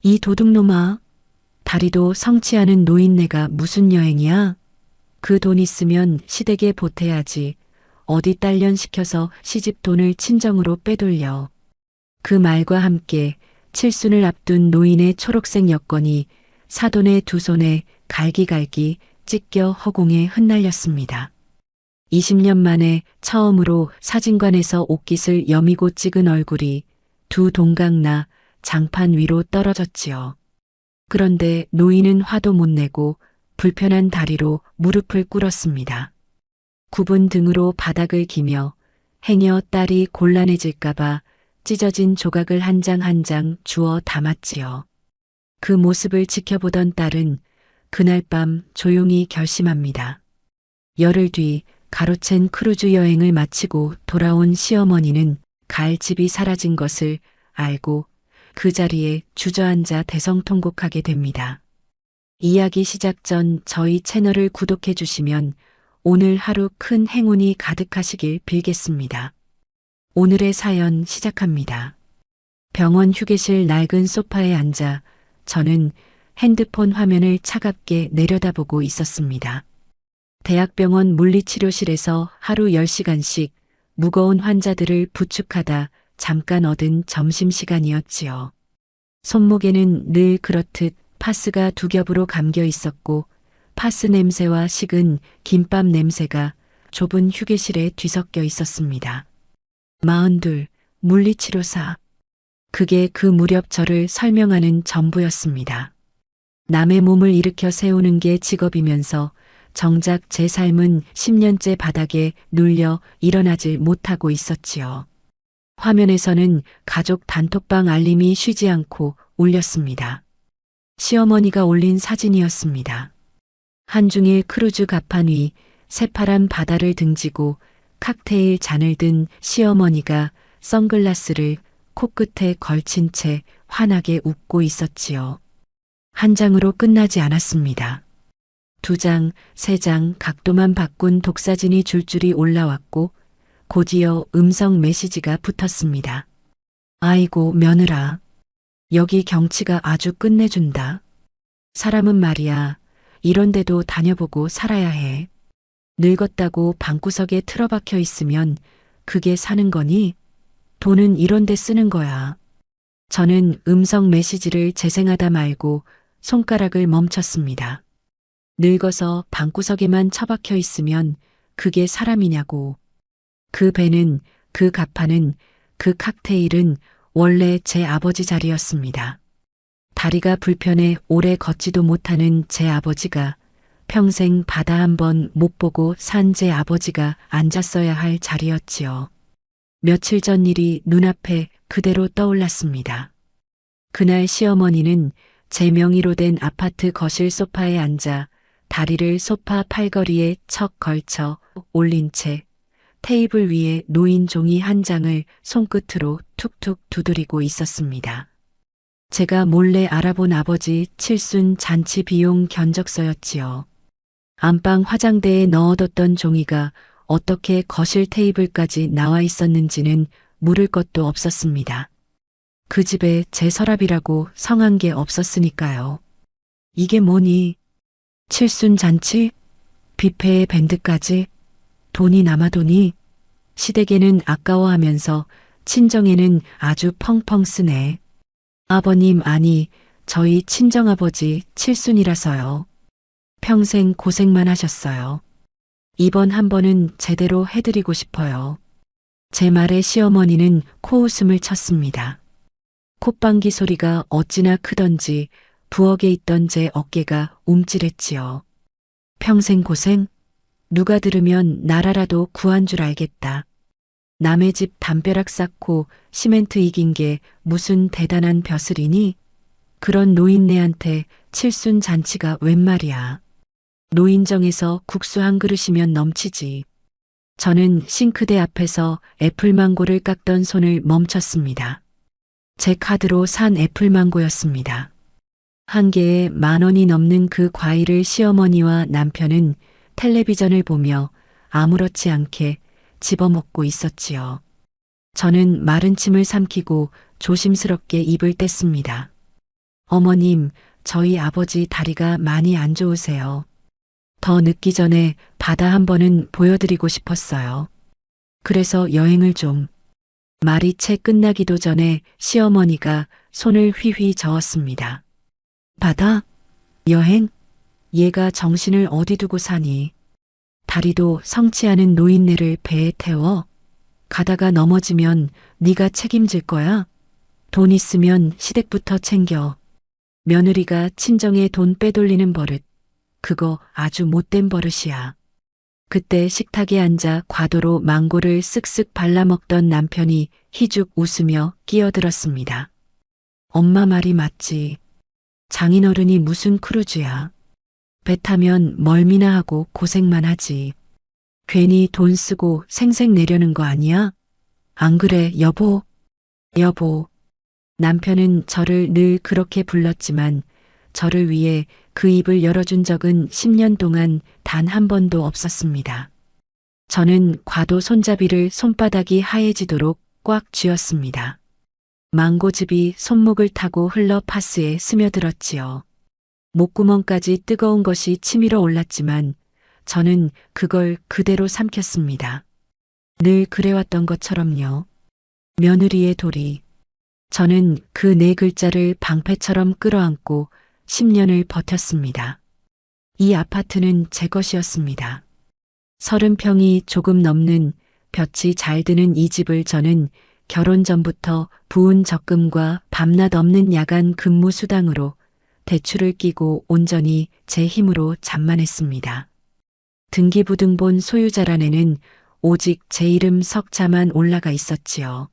이 도둑놈아, 다리도 성치 않은 노인네가 무슨 여행이야? 그 돈 있으면 시댁에 보태야지. 어디 딸년 시켜서 시집 돈을 친정으로 빼돌려. 그 말과 함께 칠순을 앞둔 노인의 초록색 여권이 사돈의 두 손에 갈기갈기 찢겨 허공에 흩날렸습니다. 20년 만에 처음으로 사진관에서 옷깃을 여미고 찍은 얼굴이 두 동강나 장판 위로 떨어졌지요. 그런데 노인은 화도 못 내고 불편한 다리로 무릎을 꿇었습니다. 굽은 등으로 바닥을 기며 행여 딸이 곤란해질까봐 찢어진 조각을 한 장 한 장 주워 담았지요. 그 모습을 지켜보던 딸은 그날 밤 조용히 결심합니다. 열흘 뒤 가로챈 크루즈 여행을 마치고 돌아온 시어머니는 갈 집이 사라진 것을 알고 그 자리에 주저앉아 대성통곡하게 됩니다. 이야기 시작 전 저희 채널을 구독해 주시면 오늘 하루 큰 행운이 가득하시길 빌겠습니다. 오늘의 사연 시작합니다. 병원 휴게실 낡은 소파에 앉아 저는 핸드폰 화면을 차갑게 내려다보고 있었습니다. 대학병원 물리치료실에서 하루 10시간씩 무거운 환자들을 부축하다 잠깐 얻은 점심시간이었지요. 손목에는 늘 그렇듯 파스가 두 겹으로 감겨 있었고 파스 냄새와 식은 김밥 냄새가 좁은 휴게실에 뒤섞여 있었습니다. 42, 물리치료사. 그게 그 무렵 저를 설명하는 전부였습니다. 남의 몸을 일으켜 세우는 게 직업이면서 정작 제 삶은 10년째 바닥에 눌려 일어나질 못하고 있었지요. 화면에서는 가족 단톡방 알림이 쉬지 않고 울렸습니다. 시어머니가 올린 사진이었습니다. 한중일 크루즈 갑판 위 새파란 바다를 등지고 칵테일 잔을 든 시어머니가 선글라스를 코끝에 걸친 채 환하게 웃고 있었지요. 한 장으로 끝나지 않았습니다. 2장, 3장 각도만 바꾼 독사진이 줄줄이 올라왔고 곧이어 음성 메시지가 붙었습니다. 아이고 며느라, 여기 경치가 아주 끝내준다. 사람은 말이야, 이런 데도 다녀보고 살아야 해. 늙었다고 방구석에 틀어박혀 있으면 그게 사는 거니? 돈은 이런 데 쓰는 거야. 저는 음성 메시지를 재생하다 말고 손가락을 멈췄습니다. 늙어서 방구석에만 처박혀 있으면 그게 사람이냐고. 그 배는, 그 갑판은, 그 칵테일은 원래 제 아버지 자리였습니다. 다리가 불편해 오래 걷지도 못하는 제 아버지가 평생 바다 한 번 못 보고 산 제 아버지가 앉았어야 할 자리였지요. 며칠 전 일이 눈앞에 그대로 떠올랐습니다. 그날 시어머니는 제 명의로 된 아파트 거실 소파에 앉아 다리를 소파 팔걸이에 척 걸쳐 올린 채 테이블 위에 놓인 종이 한 장을 손끝으로 툭툭 두드리고 있었습니다. 제가 몰래 알아본 아버지 칠순 잔치 비용 견적서였지요. 안방 화장대에 넣어뒀던 종이가 어떻게 거실 테이블까지 나와 있었는지는 물을 것도 없었습니다. 그 집에 제 서랍이라고 성한 게 없었으니까요. 이게 뭐니? 칠순 잔치? 뷔페에 밴드까지? 돈이 남아도니? 시댁에는 아까워하면서 친정에는 아주 펑펑 쓰네. 아버님 아니 저희 친정아버지 칠순이라서요. 평생 고생만 하셨어요. 이번 한 번은 제대로 해드리고 싶어요. 제 말에 시어머니는 코웃음을 쳤습니다. 콧방귀 소리가 어찌나 크던지 부엌에 있던 제 어깨가 움찔했지요. 평생 고생? 누가 들으면 나라라도 구한 줄 알겠다. 남의 집 담벼락 쌓고 시멘트 이긴 게 무슨 대단한 벼슬이니? 그런 노인네한테 칠순 잔치가 웬 말이야. 노인정에서 국수 한 그릇이면 넘치지. 저는 싱크대 앞에서 애플망고를 깎던 손을 멈췄습니다. 제 카드로 산 애플망고였습니다. 한 개에 10,000원이 넘는 그 과일을 시어머니와 남편은 텔레비전을 보며 아무렇지 않게 집어먹고 있었지요. 저는 마른 침을 삼키고 조심스럽게 입을 뗐습니다. 어머님, 저희 아버지 다리가 많이 안 좋으세요. 더 늦기 전에 바다 한 번은 보여드리고 싶었어요. 그래서 여행을 좀. 말이 채 끝나기도 전에 시어머니가 손을 휘휘 저었습니다. 바다? 여행? 얘가 정신을 어디 두고 사니? 다리도 성치 않은 노인네를 배에 태워? 가다가 넘어지면 네가 책임질 거야? 돈 있으면 시댁부터 챙겨. 며느리가 친정에 돈 빼돌리는 버릇. 그거 아주 못된 버릇이야. 그때 식탁에 앉아 과도로 망고를 쓱쓱 발라먹던 남편이 희죽 웃으며 끼어들었습니다. 엄마 말이 맞지. 장인어른이 무슨 크루즈야. 배 타면 멀미나 하고 고생만 하지. 괜히 돈 쓰고 생색 내려는 거 아니야? 안 그래, 여보? 여보. 남편은 저를 늘 그렇게 불렀지만 저를 위해 그 입을 열어준 적은 10년 동안 단 한 번도 없었습니다. 저는 과도 손잡이를 손바닥이 하얘지도록 꽉 쥐었습니다. 망고즙이 손목을 타고 흘러 파스에 스며들었지요. 목구멍까지 뜨거운 것이 치밀어 올랐지만 저는 그걸 그대로 삼켰습니다. 늘 그래왔던 것처럼요. 며느리의 도리. 저는 그 네 글자를 방패처럼 끌어안고 10년을 버텼습니다. 이 아파트는 제 것이었습니다. 30평이 조금 넘는 볕이 잘 드는 이 집을 저는 결혼 전부터 부은 적금과 밤낮 없는 야간 근무 수당으로 대출을 끼고 온전히 제 힘으로 잡만했습니다. 등기부등본 소유자란에는 오직 제 이름 석자만 올라가 있었지요.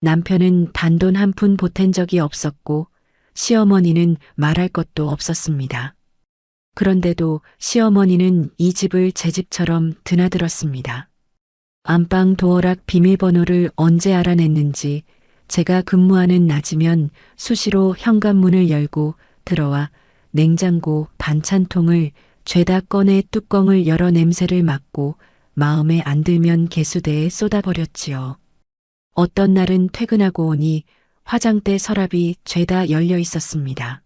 남편은 단돈 한 푼 보탠 적이 없었고 시어머니는 말할 것도 없었습니다. 그런데도 시어머니는 이 집을 제 집처럼 드나들었습니다. 안방 도어락 비밀번호를 언제 알아냈는지 제가 근무하는 낮이면 수시로 현관문을 열고 들어와 냉장고 반찬통을 죄다 꺼내 뚜껑을 열어 냄새를 맡고 마음에 안 들면 개수대에 쏟아버렸지요. 어떤 날은 퇴근하고 오니 화장대 서랍이 죄다 열려 있었습니다.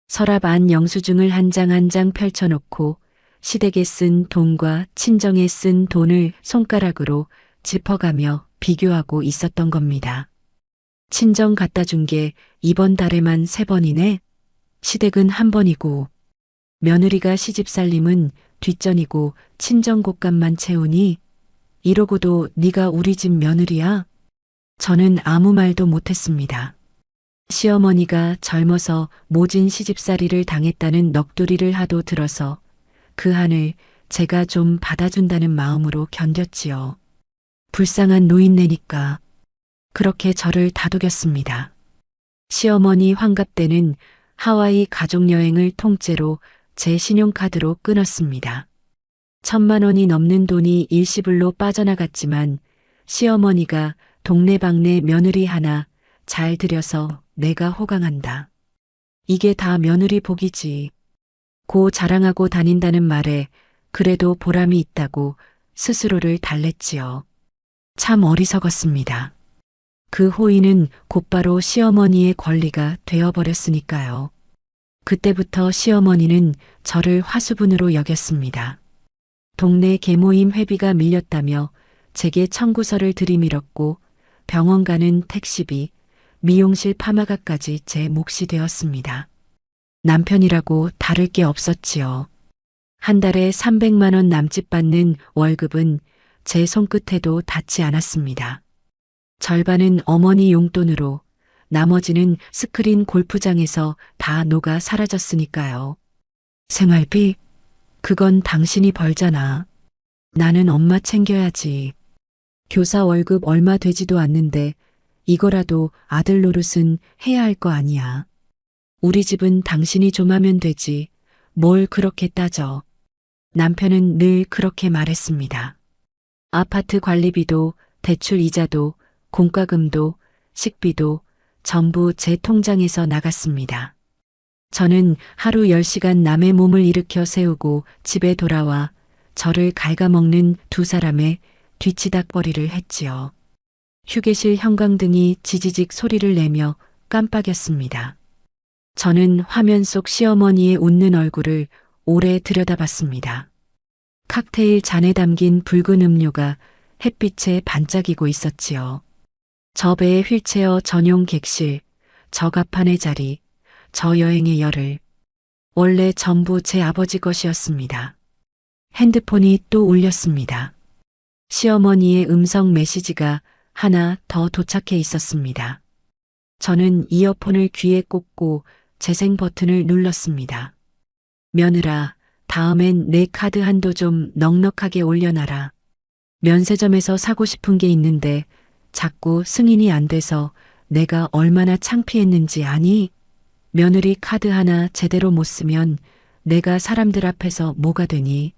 서랍 안 영수증을 한 장 한 장 펼쳐놓고 시댁에 쓴 돈과 친정에 쓴 돈을 손가락으로 짚어가며 비교하고 있었던 겁니다. 친정 갖다 준 게 이번 달에만 3번이네. 시댁은 한 번이고 며느리가 시집살림은 뒷전이고 친정 곳간만 채우니 이러고도 네가 우리 집 며느리야? 저는 아무 말도 못했습니다. 시어머니가 젊어서 모진 시집살이를 당했다는 넋두리를 하도 들어서 그 한을 제가 좀 받아준다는 마음으로 견뎠지요. 불쌍한 노인네니까 그렇게 저를 다독였습니다. 시어머니 환갑 때는 하와이 가족여행을 통째로 제 신용카드로 끊었습니다. 1,000만 원이 넘는 돈이 일시불로 빠져나갔지만 시어머니가 동네방네 며느리 하나 잘 들여서 내가 호강한다. 이게 다 며느리 복이지. 고 자랑하고 다닌다는 말에 그래도 보람이 있다고 스스로를 달랬지요. 참 어리석었습니다. 그 호의는 곧바로 시어머니의 권리가 되어버렸으니까요. 그때부터 시어머니는 저를 화수분으로 여겼습니다. 동네 계모임 회비가 밀렸다며 제게 청구서를 들이밀었고 병원 가는 택시비, 미용실 파마가까지 제 몫이 되었습니다. 남편이라고 다를 게 없었지요. 한 달에 300만 원 남짓 받는 월급은 제 손끝에도 닿지 않았습니다. 절반은 어머니 용돈으로 나머지는 스크린 골프장에서 다 녹아 사라졌으니까요. 생활비? 그건 당신이 벌잖아. 나는 엄마 챙겨야지. 교사 월급 얼마 되지도 않는데 이거라도 아들 노릇은 해야 할 거 아니야. 우리 집은 당신이 좀 하면 되지. 뭘 그렇게 따져. 남편은 늘 그렇게 말했습니다. 아파트 관리비도 대출 이자도 공과금도 식비도 전부 제 통장에서 나갔습니다. 저는 하루 10시간 남의 몸을 일으켜 세우고 집에 돌아와 저를 갉아먹는 두 사람의 뒤치닥거리를 했지요. 휴게실 형광등이 지지직 소리를 내며 깜빡였습니다. 저는 화면 속 시어머니의 웃는 얼굴을 오래 들여다봤습니다. 칵테일 잔에 담긴 붉은 음료가 햇빛에 반짝이고 있었지요. 저 배의 휠체어 전용 객실, 저 가판의 자리, 저 여행의 열을. 원래 전부 제 아버지 것이었습니다. 핸드폰이 또 울렸습니다. 시어머니의 음성 메시지가 하나 더 도착해 있었습니다. 저는 이어폰을 귀에 꽂고 재생 버튼을 눌렀습니다. 며느라, 다음엔 내 카드 한도 좀 넉넉하게 올려놔라. 면세점에서 사고 싶은 게 있는데 자꾸 승인이 안 돼서 내가 얼마나 창피했는지 아니? 며느리 카드 하나 제대로 못 쓰면 내가 사람들 앞에서 뭐가 되니?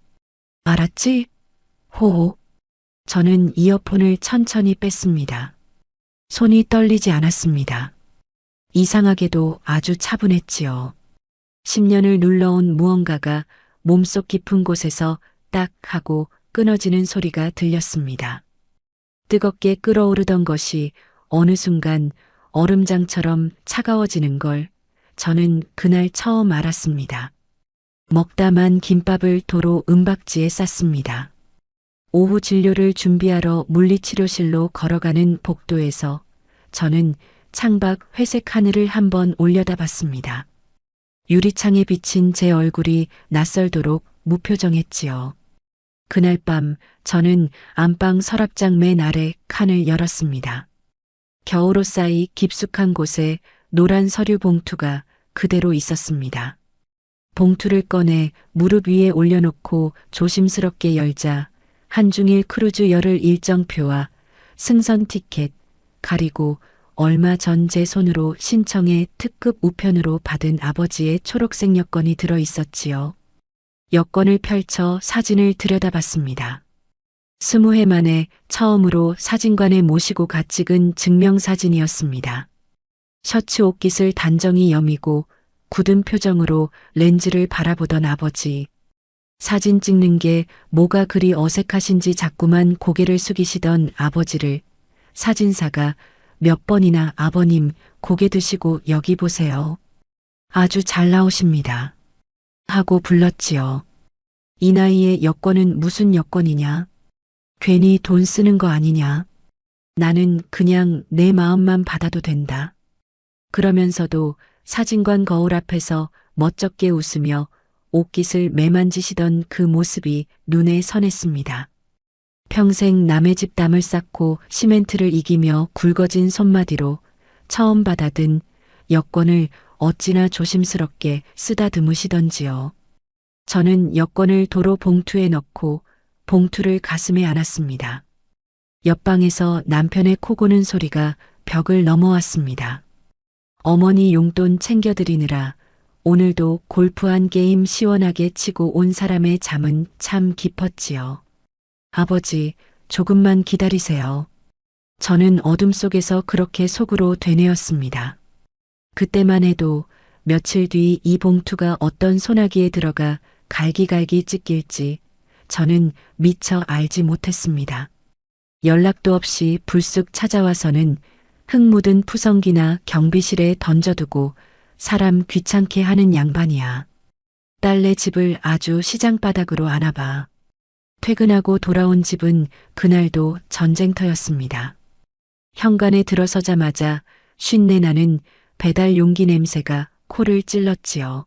알았지? 호호. 저는 이어폰을 천천히 뺐습니다. 손이 떨리지 않았습니다. 이상하게도 아주 차분했지요. 10년을 눌러온 무언가가 몸속 깊은 곳에서 딱 하고 끊어지는 소리가 들렸습니다. 뜨겁게 끓어오르던 것이 어느 순간 얼음장처럼 차가워지는 걸 저는 그날 처음 알았습니다. 먹다만 김밥을 도로 은박지에 쌌습니다. 오후 진료를 준비하러 물리치료실로 걸어가는 복도에서 저는 창밖 회색 하늘을 한번 올려다봤습니다. 유리창에 비친 제 얼굴이 낯설도록 무표정했지요. 그날 밤 저는 안방 서랍장 맨 아래 칸을 열었습니다. 겨울옷 사이 깊숙한 곳에 노란 서류 봉투가 그대로 있었습니다. 봉투를 꺼내 무릎 위에 올려놓고 조심스럽게 열자 한중일 크루즈 열흘 일정표와 승선 티켓, 가리고 얼마 전 제 손으로 신청해 특급 우편으로 받은 아버지의 초록색 여권이 들어 있었지요. 여권을 펼쳐 사진을 들여다봤습니다. 20해 만에 처음으로 사진관에 모시고 가 찍은 증명사진이었습니다. 셔츠 옷깃을 단정히 여미고 굳은 표정으로 렌즈를 바라보던 아버지. 사진 찍는 게 뭐가 그리 어색하신지 자꾸만 고개를 숙이시던 아버지를 사진사가 몇 번이나 아버님 고개 드시고 여기 보세요. 아주 잘 나오십니다. 하고 불렀지요. 이 나이에 여권은 무슨 여권이냐? 괜히 돈 쓰는 거 아니냐? 나는 그냥 내 마음만 받아도 된다. 그러면서도 사진관 거울 앞에서 멋쩍게 웃으며 옷깃을 매만지시던 그 모습이 눈에 선했습니다. 평생 남의 집 담을 쌓고 시멘트를 이기며 굵어진 손마디로 처음 받아든 여권을 어찌나 조심스럽게 쓰다듬으시던지요. 저는 여권을 도로 봉투에 넣고 봉투를 가슴에 안았습니다. 옆방에서 남편의 코 고는 소리가 벽을 넘어왔습니다. 어머니 용돈 챙겨드리느라 오늘도 골프 한 게임 시원하게 치고 온 사람의 잠은 참 깊었지요. 아버지, 조금만 기다리세요. 저는 어둠 속에서 그렇게 속으로 되뇌었습니다. 그때만 해도 며칠 뒤 이 봉투가 어떤 소나기에 들어가 갈기갈기 찢길지 저는 미처 알지 못했습니다. 연락도 없이 불쑥 찾아와서는 흙 묻은 푸성기나 경비실에 던져두고 사람 귀찮게 하는 양반이야. 딸네 집을 아주 시장바닥으로 아나봐. 퇴근하고 돌아온 집은 그날도 전쟁터였습니다. 현관에 들어서자마자 쉰내 나는 배달 용기 냄새가 코를 찔렀지요.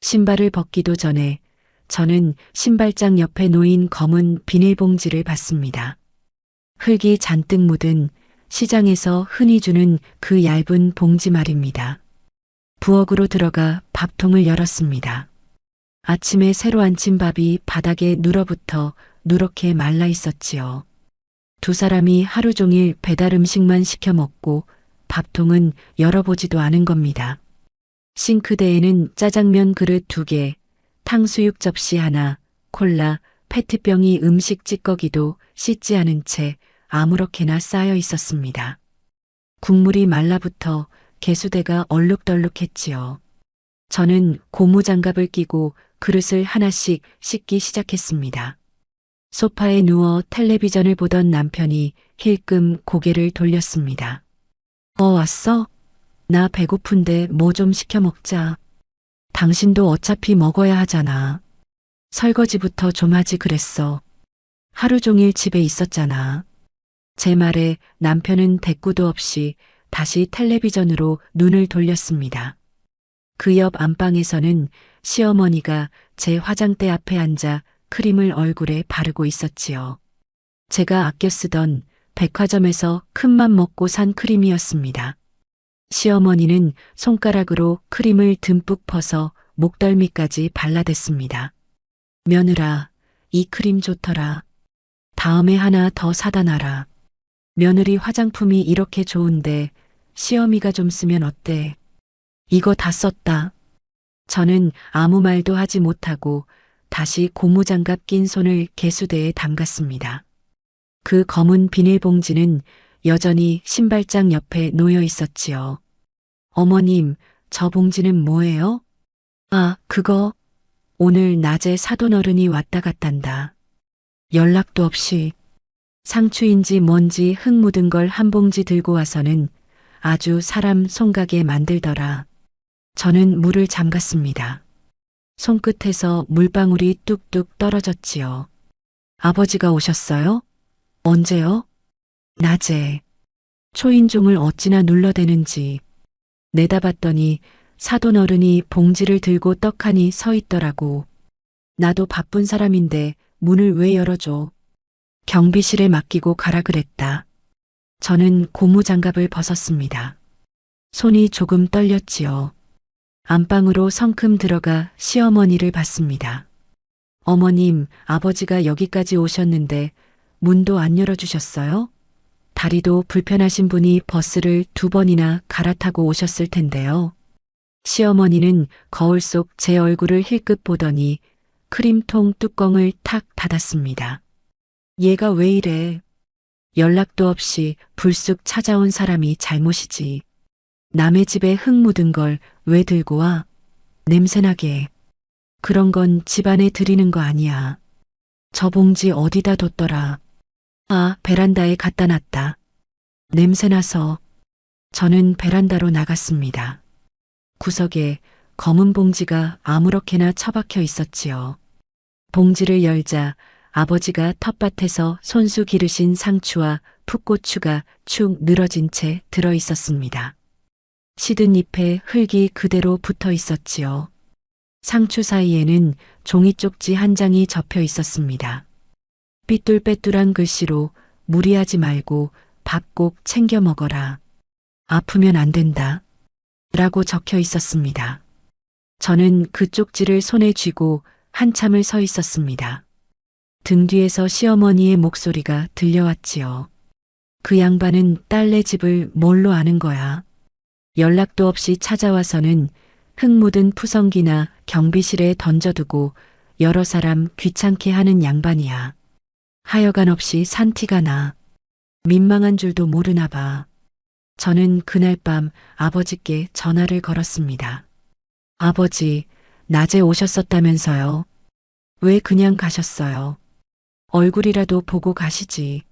신발을 벗기도 전에 저는 신발장 옆에 놓인 검은 비닐봉지를 봤습니다. 흙이 잔뜩 묻은 시장에서 흔히 주는 그 얇은 봉지 말입니다. 부엌으로 들어가 밥통을 열었습니다. 아침에 새로 안친 밥이 바닥에 눌어붙어 누렇게 말라 있었지요. 두 사람이 하루 종일 배달 음식만 시켜 먹고 밥통은 열어보지도 않은 겁니다. 싱크대에는 짜장면 그릇 2개, 탕수육 접시 하나, 콜라, 페트병이 음식 찌꺼기도 씻지 않은 채 아무렇게나 쌓여 있었습니다. 국물이 말라붙어 개수대가 얼룩덜룩했지요. 저는 고무장갑을 끼고 그릇을 하나씩 씻기 시작했습니다. 소파에 누워 텔레비전을 보던 남편이 힐끔 고개를 돌렸습니다. 왔어? 나 배고픈데 뭐 좀 시켜 먹자. 당신도 어차피 먹어야 하잖아. 설거지부터 좀 하지 그랬어. 하루 종일 집에 있었잖아. 제 말에 남편은 대꾸도 없이 다시 텔레비전으로 눈을 돌렸습니다. 그 옆 안방에서는 시어머니가 제 화장대 앞에 앉아 크림을 얼굴에 바르고 있었지요. 제가 아껴 쓰던 백화점에서 큰맘 먹고 산 크림이었습니다. 시어머니는 손가락으로 크림을 듬뿍 퍼서 목덜미까지 발라댔습니다. 며느라, 이 크림 좋더라. 다음에 하나 더 사다 놔라. 며느리 화장품이 이렇게 좋은데 시어미가 좀 쓰면 어때? 이거 다 썼다. 저는 아무 말도 하지 못하고 다시 고무장갑 낀 손을 개수대에 담갔습니다. 그 검은 비닐봉지는 여전히 신발장 옆에 놓여 있었지요. 어머님, 저 봉지는 뭐예요? 아, 그거 오늘 낮에 사돈 어른이 왔다 갔단다. 연락도 없이 상추인지 뭔지 흙 묻은 걸 한 봉지 들고 와서는 아주 사람 손가게 만들더라. 저는 물을 잠갔습니다. 손끝에서 물방울이 뚝뚝 떨어졌지요. 아버지가 오셨어요? 언제요? 낮에. 초인종을 어찌나 눌러대는지. 내다봤더니 사돈 어른이 봉지를 들고 떡하니 서 있더라고. 나도 바쁜 사람인데 문을 왜 열어줘? 경비실에 맡기고 가라 그랬다. 저는 고무장갑을 벗었습니다. 손이 조금 떨렸지요. 안방으로 성큼 들어가 시어머니를 봤습니다. 어머님, 아버지가 여기까지 오셨는데 문도 안 열어주셨어요? 다리도 불편하신 분이 버스를 2번이나 갈아타고 오셨을 텐데요. 시어머니는 거울 속 제 얼굴을 힐끗 보더니 크림통 뚜껑을 탁 닫았습니다. 얘가 왜 이래? 연락도 없이 불쑥 찾아온 사람이 잘못이지. 남의 집에 흙 묻은 걸 왜 들고 와? 냄새나게. 그런 건 집안에 들이는 거 아니야. 저 봉지 어디다 뒀더라. 아, 베란다에 갖다 놨다. 냄새나서. 저는 베란다로 나갔습니다. 구석에 검은 봉지가 아무렇게나 처박혀 있었지요. 봉지를 열자 아버지가 텃밭에서 손수 기르신 상추와 풋고추가 축 늘어진 채 들어 있었습니다. 시든 잎에 흙이 그대로 붙어 있었지요. 상추 사이에는 종이 쪽지 한 장이 접혀 있었습니다. 삐뚤빼뚤한 글씨로 무리하지 말고 밥 꼭 챙겨 먹어라. 아프면 안 된다. 라고 적혀 있었습니다. 저는 그 쪽지를 손에 쥐고 한참을 서 있었습니다. 등 뒤에서 시어머니의 목소리가 들려왔지요. 그 양반은 딸네 집을 뭘로 아는 거야? 연락도 없이 찾아와서는 흙 묻은 푸성기나 경비실에 던져두고 여러 사람 귀찮게 하는 양반이야. 하여간 없이 산 티가 나. 민망한 줄도 모르나 봐. 저는 그날 밤 아버지께 전화를 걸었습니다. 아버지, 낮에 오셨었다면서요. 왜 그냥 가셨어요? 얼굴이라도 보고 가시지.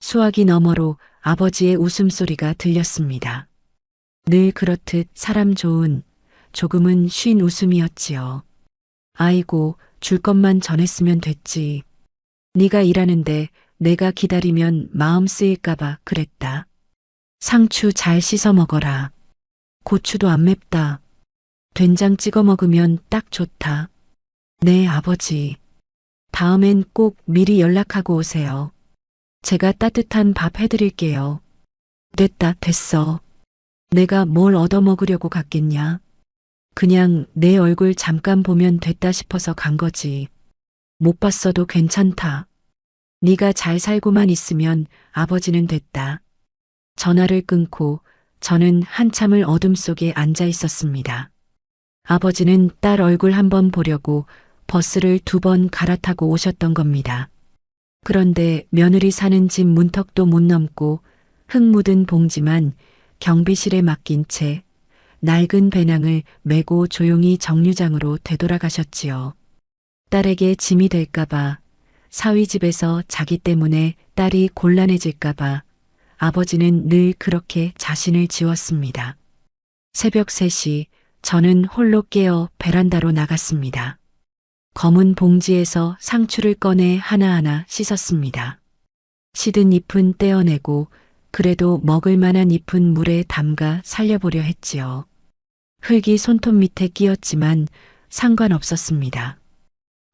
수화기 너머로 아버지의 웃음소리가 들렸습니다. 늘 그렇듯 사람 좋은, 조금은 쉰 웃음이었지요. 아이고, 줄 것만 전했으면 됐지. 네가 일하는데 내가 기다리면 마음 쓰일까봐 그랬다. 상추 잘 씻어 먹어라. 고추도 안 맵다. 된장 찍어 먹으면 딱 좋다. 네, 아버지. 다음엔 꼭 미리 연락하고 오세요. 제가 따뜻한 밥 해드릴게요. 됐어. 내가 뭘 얻어먹으려고 갔겠냐. 그냥 내 얼굴 잠깐 보면 됐다 싶어서 간 거지. 못 봤어도 괜찮다. 네가 잘 살고만 있으면 아버지는 됐다. 전화를 끊고 저는 한참을 어둠 속에 앉아 있었습니다. 아버지는 딸 얼굴 한번 보려고 버스를 2번 갈아타고 오셨던 겁니다. 그런데 며느리 사는 집 문턱도 못 넘고 흙 묻은 봉지만 경비실에 맡긴 채 낡은 배낭을 메고 조용히 정류장으로 되돌아가셨지요. 딸에게 짐이 될까봐, 사위 집에서 자기 때문에 딸이 곤란해질까봐 아버지는 늘 그렇게 자신을 지웠습니다. 새벽 3시 저는 홀로 깨어 베란다로 나갔습니다. 검은 봉지에서 상추를 꺼내 하나하나 씻었습니다. 시든 잎은 떼어내고 그래도 먹을 만한 잎은 물에 담가 살려보려 했지요. 흙이 손톱 밑에 끼었지만 상관없었습니다.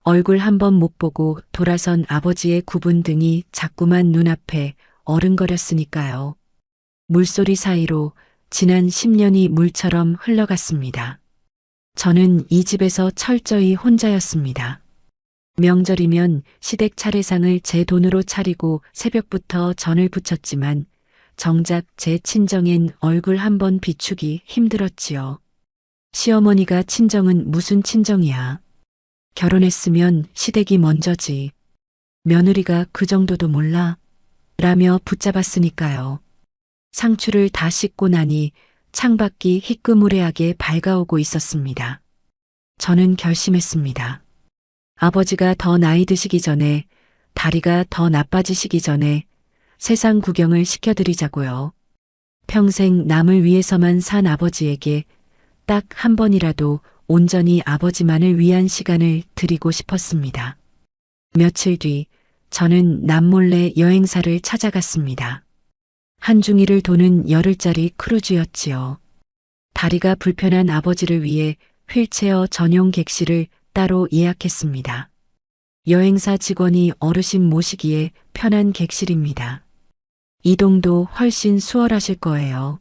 얼굴 한 번 못 보고 돌아선 아버지의 굽은 등이 자꾸만 눈앞에 어른거렸으니까요. 물소리 사이로 지난 10년이 물처럼 흘러갔습니다. 저는 이 집에서 철저히 혼자였습니다. 명절이면 시댁 차례상을 제 돈으로 차리고 새벽부터 전을 부쳤지만 정작 제 친정엔 얼굴 한 번 비추기 힘들었지요. 시어머니가 친정은 무슨 친정이야. 결혼했으면 시댁이 먼저지. 며느리가 그 정도도 몰라? 라며 붙잡았으니까요. 상추를 다 씻고 나니 창밖이 희끄무레하게 밝아오고 있었습니다. 저는 결심했습니다. 아버지가 더 나이 드시기 전에, 다리가 더 나빠지시기 전에 세상 구경을 시켜드리자고요. 평생 남을 위해서만 산 아버지에게 딱 한 번이라도 온전히 아버지만을 위한 시간을 드리고 싶었습니다. 며칠 뒤 저는 남몰래 여행사를 찾아갔습니다. 한중일을 도는 열흘짜리 크루즈였지요. 다리가 불편한 아버지를 위해 휠체어 전용 객실을 따로 예약했습니다. 여행사 직원이 어르신 모시기에 편한 객실입니다. 이동도 훨씬 수월하실 거예요.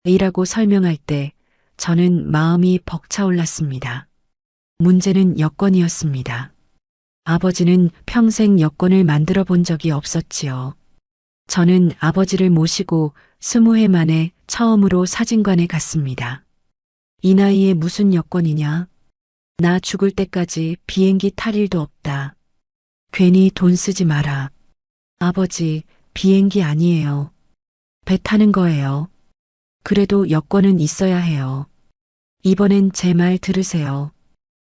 이라고 설명할 때 저는 마음이 벅차올랐습니다. 문제는 여권이었습니다. 아버지는 평생 여권을 만들어 본 적이 없었지요. 저는 아버지를 모시고 20해 만에 처음으로 사진관에 갔습니다. 이 나이에 무슨 여권이냐? 나 죽을 때까지 비행기 탈 일도 없다. 괜히 돈 쓰지 마라. 아버지, 비행기 아니에요. 배 타는 거예요. 그래도 여권은 있어야 해요. 이번엔 제 말 들으세요.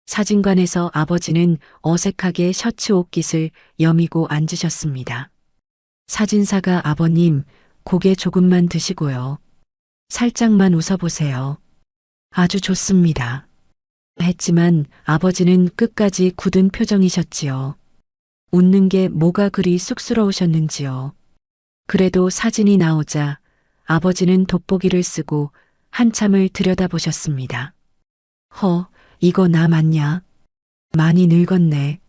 사진관에서 아버지는 어색하게 셔츠 옷깃을 여미고 앉으셨습니다. 사진사가 아버님, 고개 조금만 드시고요. 살짝만 웃어보세요. 아주 좋습니다. 했지만 아버지는 끝까지 굳은 표정이셨지요. 웃는 게 뭐가 그리 쑥스러우셨는지요. 그래도 사진이 나오자 아버지는 돋보기를 쓰고 한참을 들여다보셨습니다. 이거 나 맞냐? 많이 늙었네.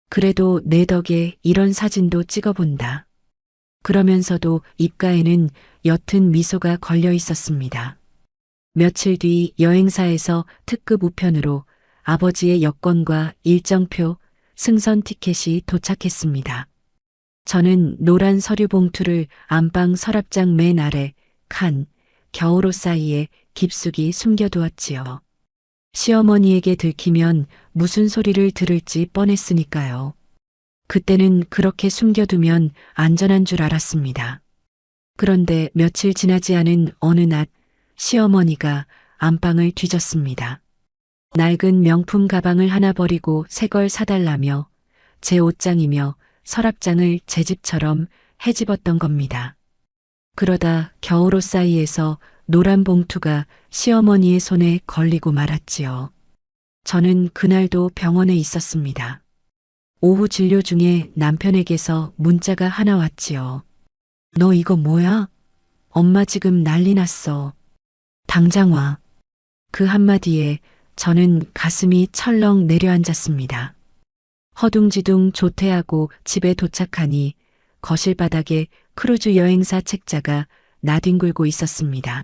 그래도 내 덕에 이런 사진도 찍어본다. 그러면서도 입가에는 옅은 미소가 걸려 있었습니다. 며칠 뒤 여행사에서 특급 우편으로 아버지의 여권과 일정표, 승선 티켓이 도착했습니다. 저는 노란 서류 봉투를 안방 서랍장 맨 아래 칸, 겨울옷 사이에 깊숙이 숨겨두었지요. 시어머니에게 들키면 무슨 소리를 들을지 뻔했으니까요. 그때는 그렇게 숨겨두면 안전한 줄 알았습니다. 그런데 며칠 지나지 않은 어느 낮 시어머니가 안방을 뒤졌습니다. 낡은 명품 가방을 하나 버리고 새 걸 사달라며 제 옷장이며 서랍장을 제 집처럼 헤집었던 겁니다. 그러다 겨울옷 사이에서 노란 봉투가 시어머니의 손에 걸리고 말았지요. 저는 그날도 병원에 있었습니다. 오후 진료 중에 남편에게서 문자가 하나 왔지요. 너 이거 뭐야? 엄마 지금 난리 났어. 당장 와. 그 한마디에 저는 가슴이 철렁 내려앉았습니다. 허둥지둥 조퇴하고 집에 도착하니 거실 바닥에 크루즈 여행사 책자가 나뒹굴고 있었습니다.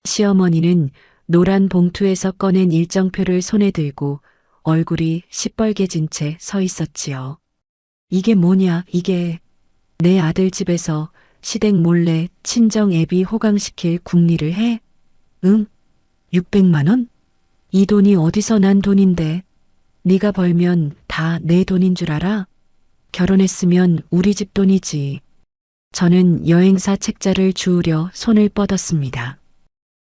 시어머니는 노란 봉투에서 꺼낸 일정표를 손에 들고 얼굴이 시뻘개진 채 서 있었지요. 이게 뭐냐, 이게. 내 아들 집에서 시댁 몰래 친정 애비 호강시킬 궁리를 해? 응? 600만 원? 이 돈이 어디서 난 돈인데. 네가 벌면 다 내 돈인 줄 알아? 결혼했으면 우리 집 돈이지. 저는 여행사 책자를 주우려 손을 뻗었습니다.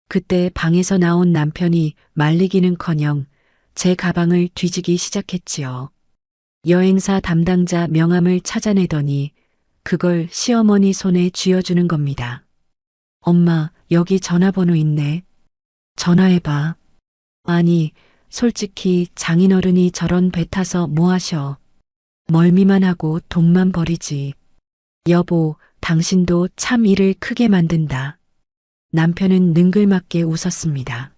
그때 방에서 나온 남편이 말리기는커녕 제 가방을 뒤지기 시작했지요. 여행사 담당자 명함을 찾아내더니 그걸 시어머니 손에 쥐어주는 겁니다. 엄마, 여기 전화번호 있네. 전화해봐. 아니, 솔직히 장인어른이 저런 배 타서 뭐 하셔. 멀미만 하고 돈만 버리지. 여보, 당신도 참 일을 크게 만든다. 남편은 능글맞게 웃었습니다.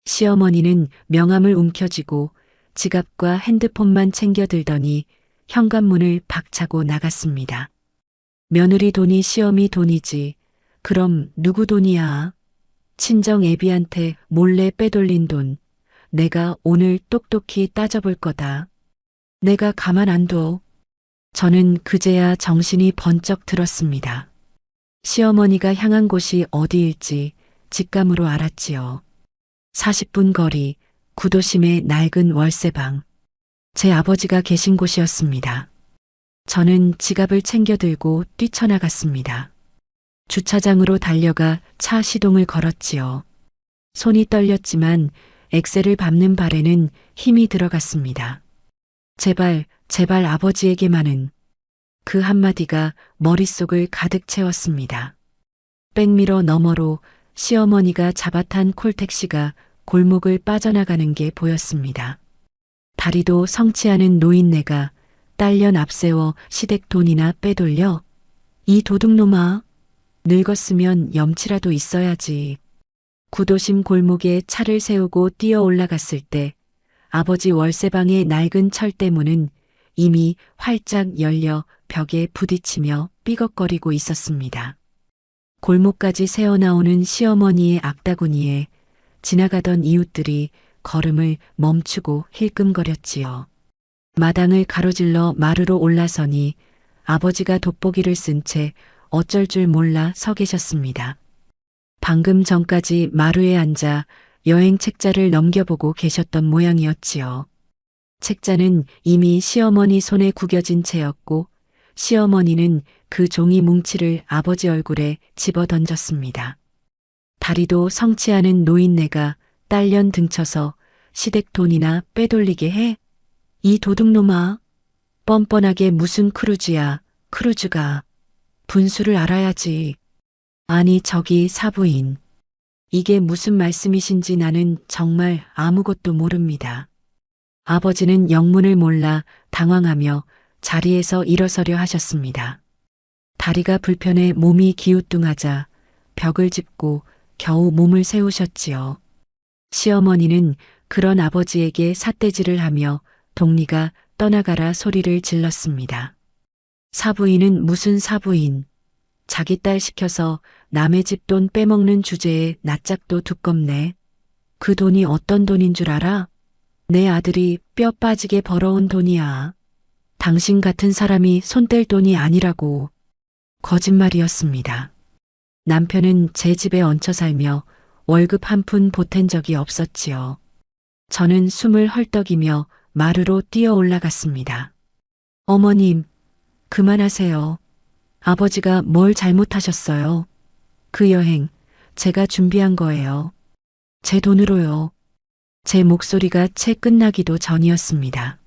시어머니는 명함을 움켜쥐고 지갑과 핸드폰만 챙겨 들더니 현관문을 박차고 나갔습니다. 며느리 돈이 시어미 돈이지. 그럼 누구 돈이야? 친정 애비한테 몰래 빼돌린 돈. 내가 오늘 똑똑히 따져볼 거다. 내가 가만 안 둬. 저는 그제야 정신이 번쩍 들었습니다. 시어머니가 향한 곳이 어디일지 직감으로 알았지요. 40분 거리, 구도심의 낡은 월세방. 제 아버지가 계신 곳이었습니다. 저는 지갑을 챙겨 들고 뛰쳐나갔습니다. 주차장으로 달려가 차 시동을 걸었지요. 손이 떨렸지만 엑셀을 밟는 발에는 힘이 들어갔습니다. 제발, 제발 아버지에게만은. 그 한마디가 머릿속을 가득 채웠습니다. 백미러 너머로 시어머니가 잡아탄 콜택시가 골목을 빠져나가는 게 보였습니다. 다리도 성치 않은 노인네가 딸년 앞세워 시댁 돈이나 빼돌려? 이 도둑놈아, 늙었으면 염치라도 있어야지. 구도심 골목에 차를 세우고 뛰어 올라갔을 때 아버지 월세방의 낡은 철대문은 이미 활짝 열려 벽에 부딪히며 삐걱거리고 있었습니다. 골목까지 새어나오는 시어머니의 악다구니에 지나가던 이웃들이 걸음을 멈추고 힐끔거렸지요. 마당을 가로질러 마루로 올라서니 아버지가 돋보기를 쓴 채 어쩔 줄 몰라 서 계셨습니다. 방금 전까지 마루에 앉아 여행 책자를 넘겨보고 계셨던 모양이었지요. 책자는 이미 시어머니 손에 구겨진 채였고 시어머니는 그 종이 뭉치를 아버지 얼굴에 집어 던졌습니다. 다리도 성치 않은 노인네가 딸년 등쳐서 시댁 돈이나 빼돌리게 해? 이 도둑놈아, 뻔뻔하게 무슨 크루즈야, 크루즈가. 분수를 알아야지. 아니 저기 사부인. 이게 무슨 말씀이신지 나는 정말 아무것도 모릅니다. 아버지는 영문을 몰라 당황하며 자리에서 일어서려 하셨습니다. 다리가 불편해 몸이 기우뚱하자 벽을 짚고 겨우 몸을 세우셨지요. 시어머니는 그런 아버지에게 삿대질을 하며 동리가 떠나가라 소리를 질렀습니다. 사부인은 무슨 사부인. 자기 딸 시켜서 남의 집 돈 빼먹는 주제에 낯짝도 두껍네. 그 돈이 어떤 돈인 줄 알아? 내 아들이 뼈 빠지게 벌어온 돈이야. 당신 같은 사람이 손 뗄 돈이 아니라고. 거짓말이었습니다. 남편은 제 집에 얹혀 살며 월급 한 푼 보탠 적이 없었지요. 저는 숨을 헐떡이며 마루로 뛰어 올라갔습니다. 어머님, 그만하세요. 아버지가 뭘 잘못하셨어요? 그 여행, 제가 준비한 거예요. 제 돈으로요. 제 목소리가 채 끝나기도 전이었습니다.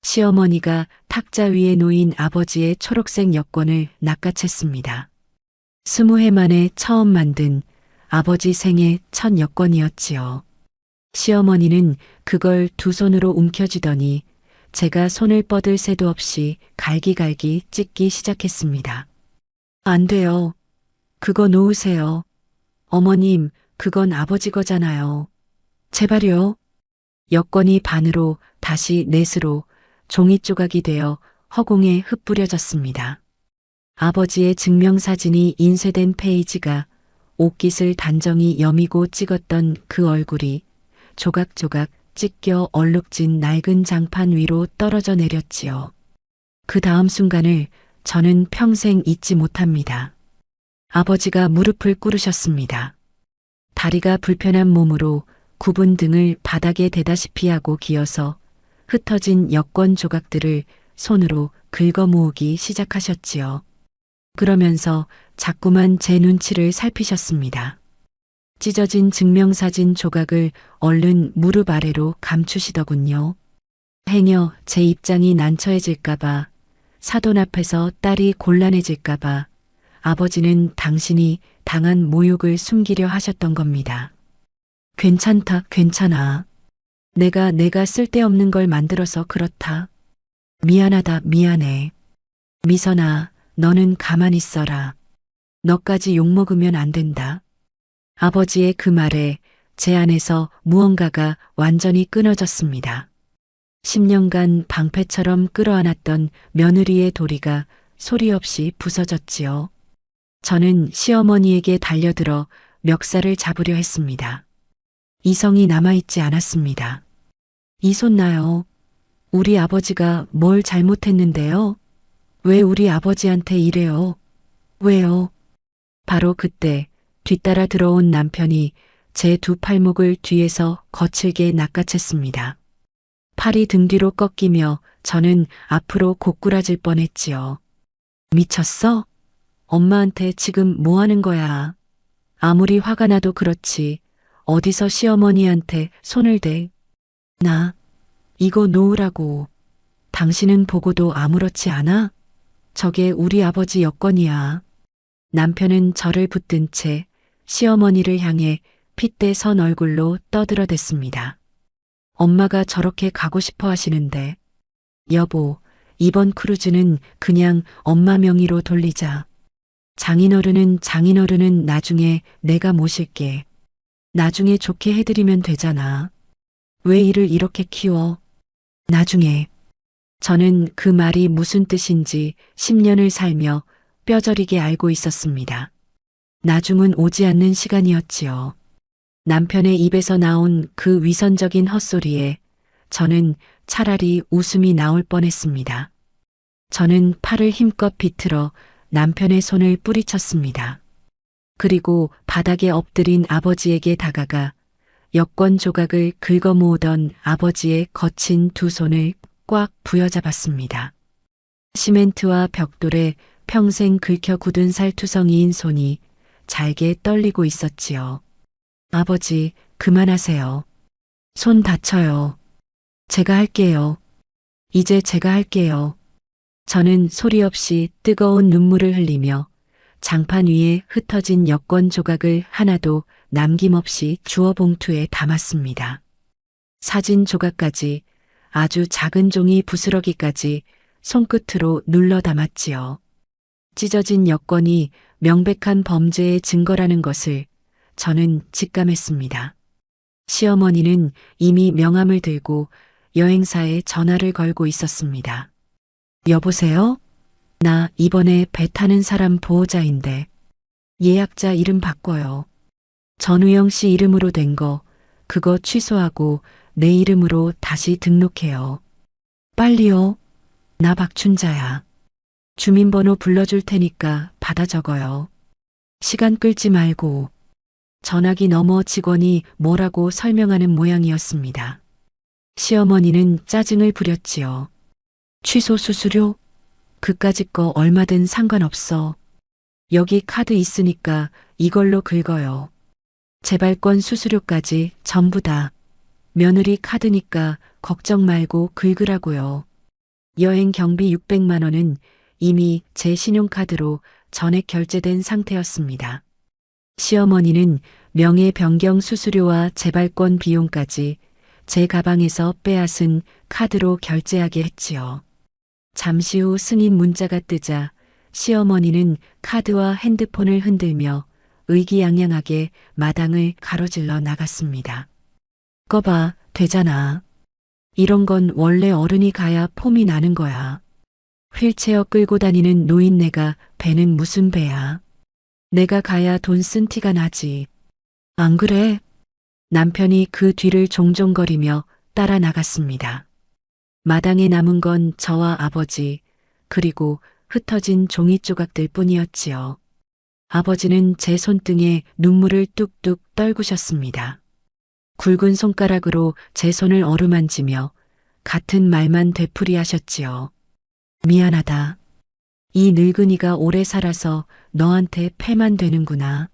시어머니가 탁자 위에 놓인 아버지의 초록색 여권을 낚아챘습니다. 20해 만에 처음 만든 아버지 생애 첫 여권이었지요. 시어머니는 그걸 두 손으로 움켜쥐더니 제가 손을 뻗을 새도 없이 갈기갈기 찢기 시작했습니다. 안 돼요. 그거 놓으세요. 어머님, 그건 아버지 거잖아요. 제발요. 여권이 반으로 다시 넷으로 종이 조각이 되어 허공에 흩뿌려졌습니다. 아버지의 증명사진이 인쇄된 페이지가 옷깃을 단정히 여미고 찍었던 그 얼굴이 조각조각 찢겨 얼룩진 낡은 장판 위로 떨어져 내렸지요. 그 다음 순간을 저는 평생 잊지 못합니다. 아버지가 무릎을 꿇으셨습니다. 다리가 불편한 몸으로 굽은 등을 바닥에 대다시피 하고 기어서 흩어진 여권 조각들을 손으로 긁어 모으기 시작하셨지요. 그러면서 자꾸만 제 눈치를 살피셨습니다. 찢어진 증명사진 조각을 얼른 무릎 아래로 감추시더군요. 행여 제 입장이 난처해질까봐, 사돈 앞에서 딸이 곤란해질까봐 아버지는 당신이 당한 모욕을 숨기려 하셨던 겁니다. 괜찮다, 괜찮아. 내가 쓸데없는 걸 만들어서 그렇다. 미안하다, 미안해. 미선아, 너는 가만히 있어라. 너까지 욕먹으면 안 된다. 아버지의 그 말에 제 안에서 무언가가 완전히 끊어졌습니다. 10년간 방패처럼 끌어안았던 며느리의 도리가 소리 없이 부서졌지요. 저는 시어머니에게 달려들어 멱살을 잡으려 했습니다. 이성이 남아있지 않았습니다. 이 손 놔요. 우리 아버지가 뭘 잘못했는데요? 왜 우리 아버지한테 이래요? 왜요? 바로 그때 뒤따라 들어온 남편이 제 두 팔목을 뒤에서 거칠게 낚아챘습니다. 팔이 등 뒤로 꺾이며 저는 앞으로 고꾸라질 뻔했지요. 미쳤어? 엄마한테 지금 뭐 하는 거야? 아무리 화가 나도 그렇지. 어디서 시어머니한테 손을 대? 나, 이거 놓으라고. 당신은 보고도 아무렇지 않아? 저게 우리 아버지 여권이야. 남편은 저를 붙든 채 시어머니를 향해 핏대 선 얼굴로 떠들어댔습니다. 엄마가 저렇게 가고 싶어 하시는데. 여보, 이번 크루즈는 그냥 엄마 명의로 돌리자. 장인어른은 나중에 내가 모실게. 나중에 좋게 해드리면 되잖아. 왜 일을 이렇게 키워? 나중에. 저는 그 말이 무슨 뜻인지 10년을 살며 뼈저리게 알고 있었습니다. 나중은 오지 않는 시간이었지요. 남편의 입에서 나온 그 위선적인 헛소리에 저는 차라리 웃음이 나올 뻔했습니다. 저는 팔을 힘껏 비틀어 남편의 손을 뿌리쳤습니다. 그리고 바닥에 엎드린 아버지에게 다가가 여권 조각을 긁어 모으던 아버지의 거친 두 손을 꽉 부여잡았습니다. 시멘트와 벽돌에 평생 긁혀 굳은 살투성이인 손이 잘게 떨리고 있었지요. 아버지, 그만하세요. 손 다쳐요. 제가 할게요. 이제 제가 할게요. 저는 소리 없이 뜨거운 눈물을 흘리며 장판 위에 흩어진 여권 조각을 하나도 남김없이 주워 봉투에 담았습니다. 사진 조각까지 아주 작은 종이 부스러기까지 손끝으로 눌러 담았지요. 찢어진 여권이 명백한 범죄의 증거라는 것을 저는 직감했습니다. 시어머니는 이미 명함을 들고 여행사에 전화를 걸고 있었습니다. 여보세요? 나 이번에 배 타는 사람 보호자인데 예약자 이름 바꿔요. 전우영 씨 이름으로 된 거 그거 취소하고 내 이름으로 다시 등록해요. 빨리요. 나 박춘자야. 주민번호 불러줄 테니까 받아 적어요. 시간 끌지 말고. 전화기 너머 직원이 뭐라고 설명하는 모양이었습니다. 시어머니는 짜증을 부렸지요. 취소 수수료? 그까짓 거 얼마든 상관없어. 여기 카드 있으니까 이걸로 긁어요. 재발권 수수료까지 전부 다. 며느리 카드니까 걱정 말고 긁으라고요. 여행 경비 600만 원은 이미 제 신용카드로 전액 결제된 상태였습니다. 시어머니는 명예 변경 수수료와 재발권 비용까지 제 가방에서 빼앗은 카드로 결제하게 했지요. 잠시 후 승인 문자가 뜨자 시어머니는 카드와 핸드폰을 흔들며 의기양양하게 마당을 가로질러 나갔습니다. 꺼봐, 되잖아. 이런 건 원래 어른이 가야 폼이 나는 거야. 휠체어 끌고 다니는 노인네가 배는 무슨 배야. 내가 가야 돈 쓴 티가 나지. 안 그래? 남편이 그 뒤를 종종거리며 따라 나갔습니다. 마당에 남은 건 저와 아버지, 그리고 흩어진 종이 조각들 뿐이었지요. 아버지는 제 손등에 눈물을 뚝뚝 떨구셨습니다. 굵은 손가락으로 제 손을 어루만지며 같은 말만 되풀이하셨지요. 미안하다. 이 늙은이가 오래 살아서 너한테 패만 되는구나.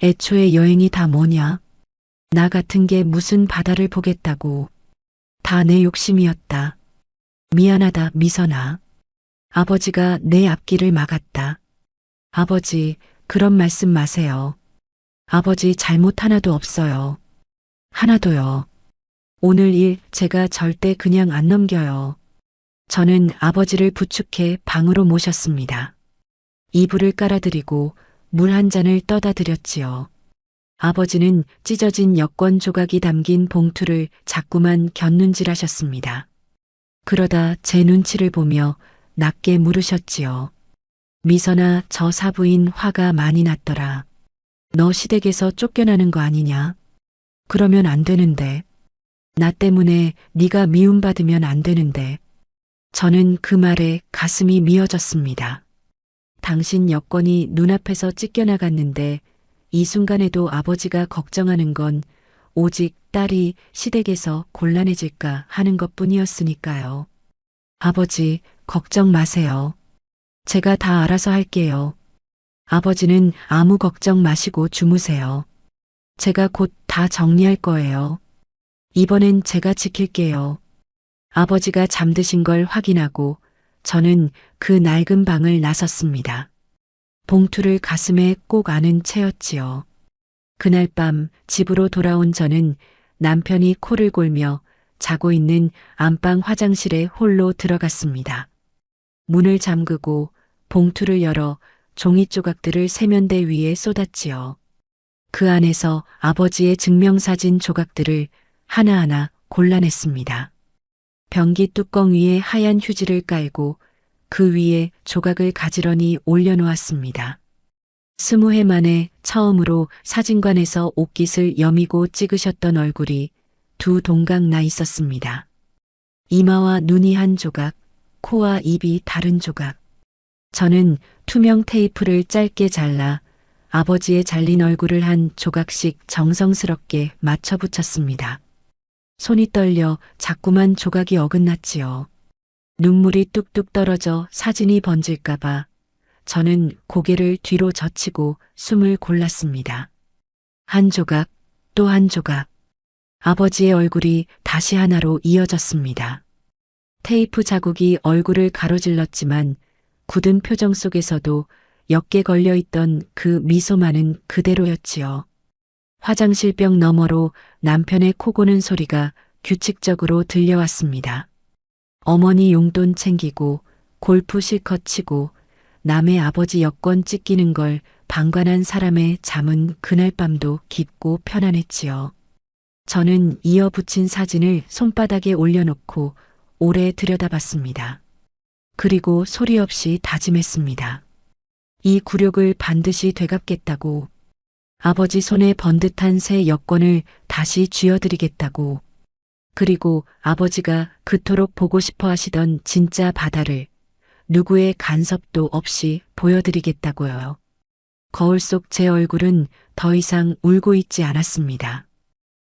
애초에 여행이 다 뭐냐? 나 같은 게 무슨 바다를 보겠다고. 다 내 욕심이었다. 미안하다, 미선아. 아버지가 내 앞길을 막았다. 아버지, 그런 말씀 마세요. 아버지 잘못 하나도 없어요. 하나도요. 오늘 일 제가 절대 그냥 안 넘겨요. 저는 아버지를 부축해 방으로 모셨습니다. 이불을 깔아드리고 물 한 잔을 떠다 드렸지요. 아버지는 찢어진 여권 조각이 담긴 봉투를 자꾸만 곁눈질하셨습니다. 그러다 제 눈치를 보며 낮게 물으셨지요. 미선아, 저 사부인 화가 많이 났더라. 너 시댁에서 쫓겨나는 거 아니냐? 그러면 안 되는데. 나 때문에 네가 미움받으면 안 되는데. 저는 그 말에 가슴이 미어졌습니다. 당신 여권이 눈앞에서 찢겨나갔는데 이 순간에도 아버지가 걱정하는 건 오직 딸이 시댁에서 곤란해질까 하는 것뿐이었으니까요. 아버지, 걱정 마세요. 제가 다 알아서 할게요. 아버지는 아무 걱정 마시고 주무세요. 제가 곧 다 정리할 거예요. 이번엔 제가 지킬게요. 아버지가 잠드신 걸 확인하고 저는 그 낡은 방을 나섰습니다. 봉투를 가슴에 꼭 안은 채였지요. 그날 밤 집으로 돌아온 저는 남편이 코를 골며 자고 있는 안방 화장실에 홀로 들어갔습니다. 문을 잠그고 봉투를 열어 종이 조각들을 세면대 위에 쏟았지요. 그 안에서 아버지의 증명사진 조각들을 하나하나 골라냈습니다. 변기 뚜껑 위에 하얀 휴지를 깔고 그 위에 조각을 가지런히 올려놓았습니다. 20해 만에 처음으로 사진관에서 옷깃을 여미고 찍으셨던 얼굴이 두 동강 나 있었습니다. 이마와 눈이 한 조각, 코와 입이 다른 조각. 저는 투명 테이프를 짧게 잘라 아버지의 잘린 얼굴을 한 조각씩 정성스럽게 맞춰 붙였습니다. 손이 떨려 자꾸만 조각이 어긋났지요. 눈물이 뚝뚝 떨어져 사진이 번질까봐 저는 고개를 뒤로 젖히고 숨을 골랐습니다. 한 조각, 또 한 조각. 아버지의 얼굴이 다시 하나로 이어졌습니다. 테이프 자국이 얼굴을 가로질렀지만 굳은 표정 속에서도 옅게 걸려있던 그 미소만은 그대로였지요. 화장실 벽 너머로 남편의 코 고는 소리가 규칙적으로 들려왔습니다. 어머니 용돈 챙기고 골프 실컷 치고 남의 아버지 여권 찢기는 걸 방관한 사람의 잠은 그날 밤도 깊고 편안했지요. 저는 이어붙인 사진을 손바닥에 올려놓고 오래 들여다봤습니다. 그리고 소리 없이 다짐했습니다. 이 굴욕을 반드시 되갚겠다고. 아버지 손에 번듯한 새 여권을 다시 쥐어드리겠다고. 그리고 아버지가 그토록 보고 싶어 하시던 진짜 바다를 누구의 간섭도 없이 보여드리겠다고요. 거울 속 제 얼굴은 더 이상 울고 있지 않았습니다.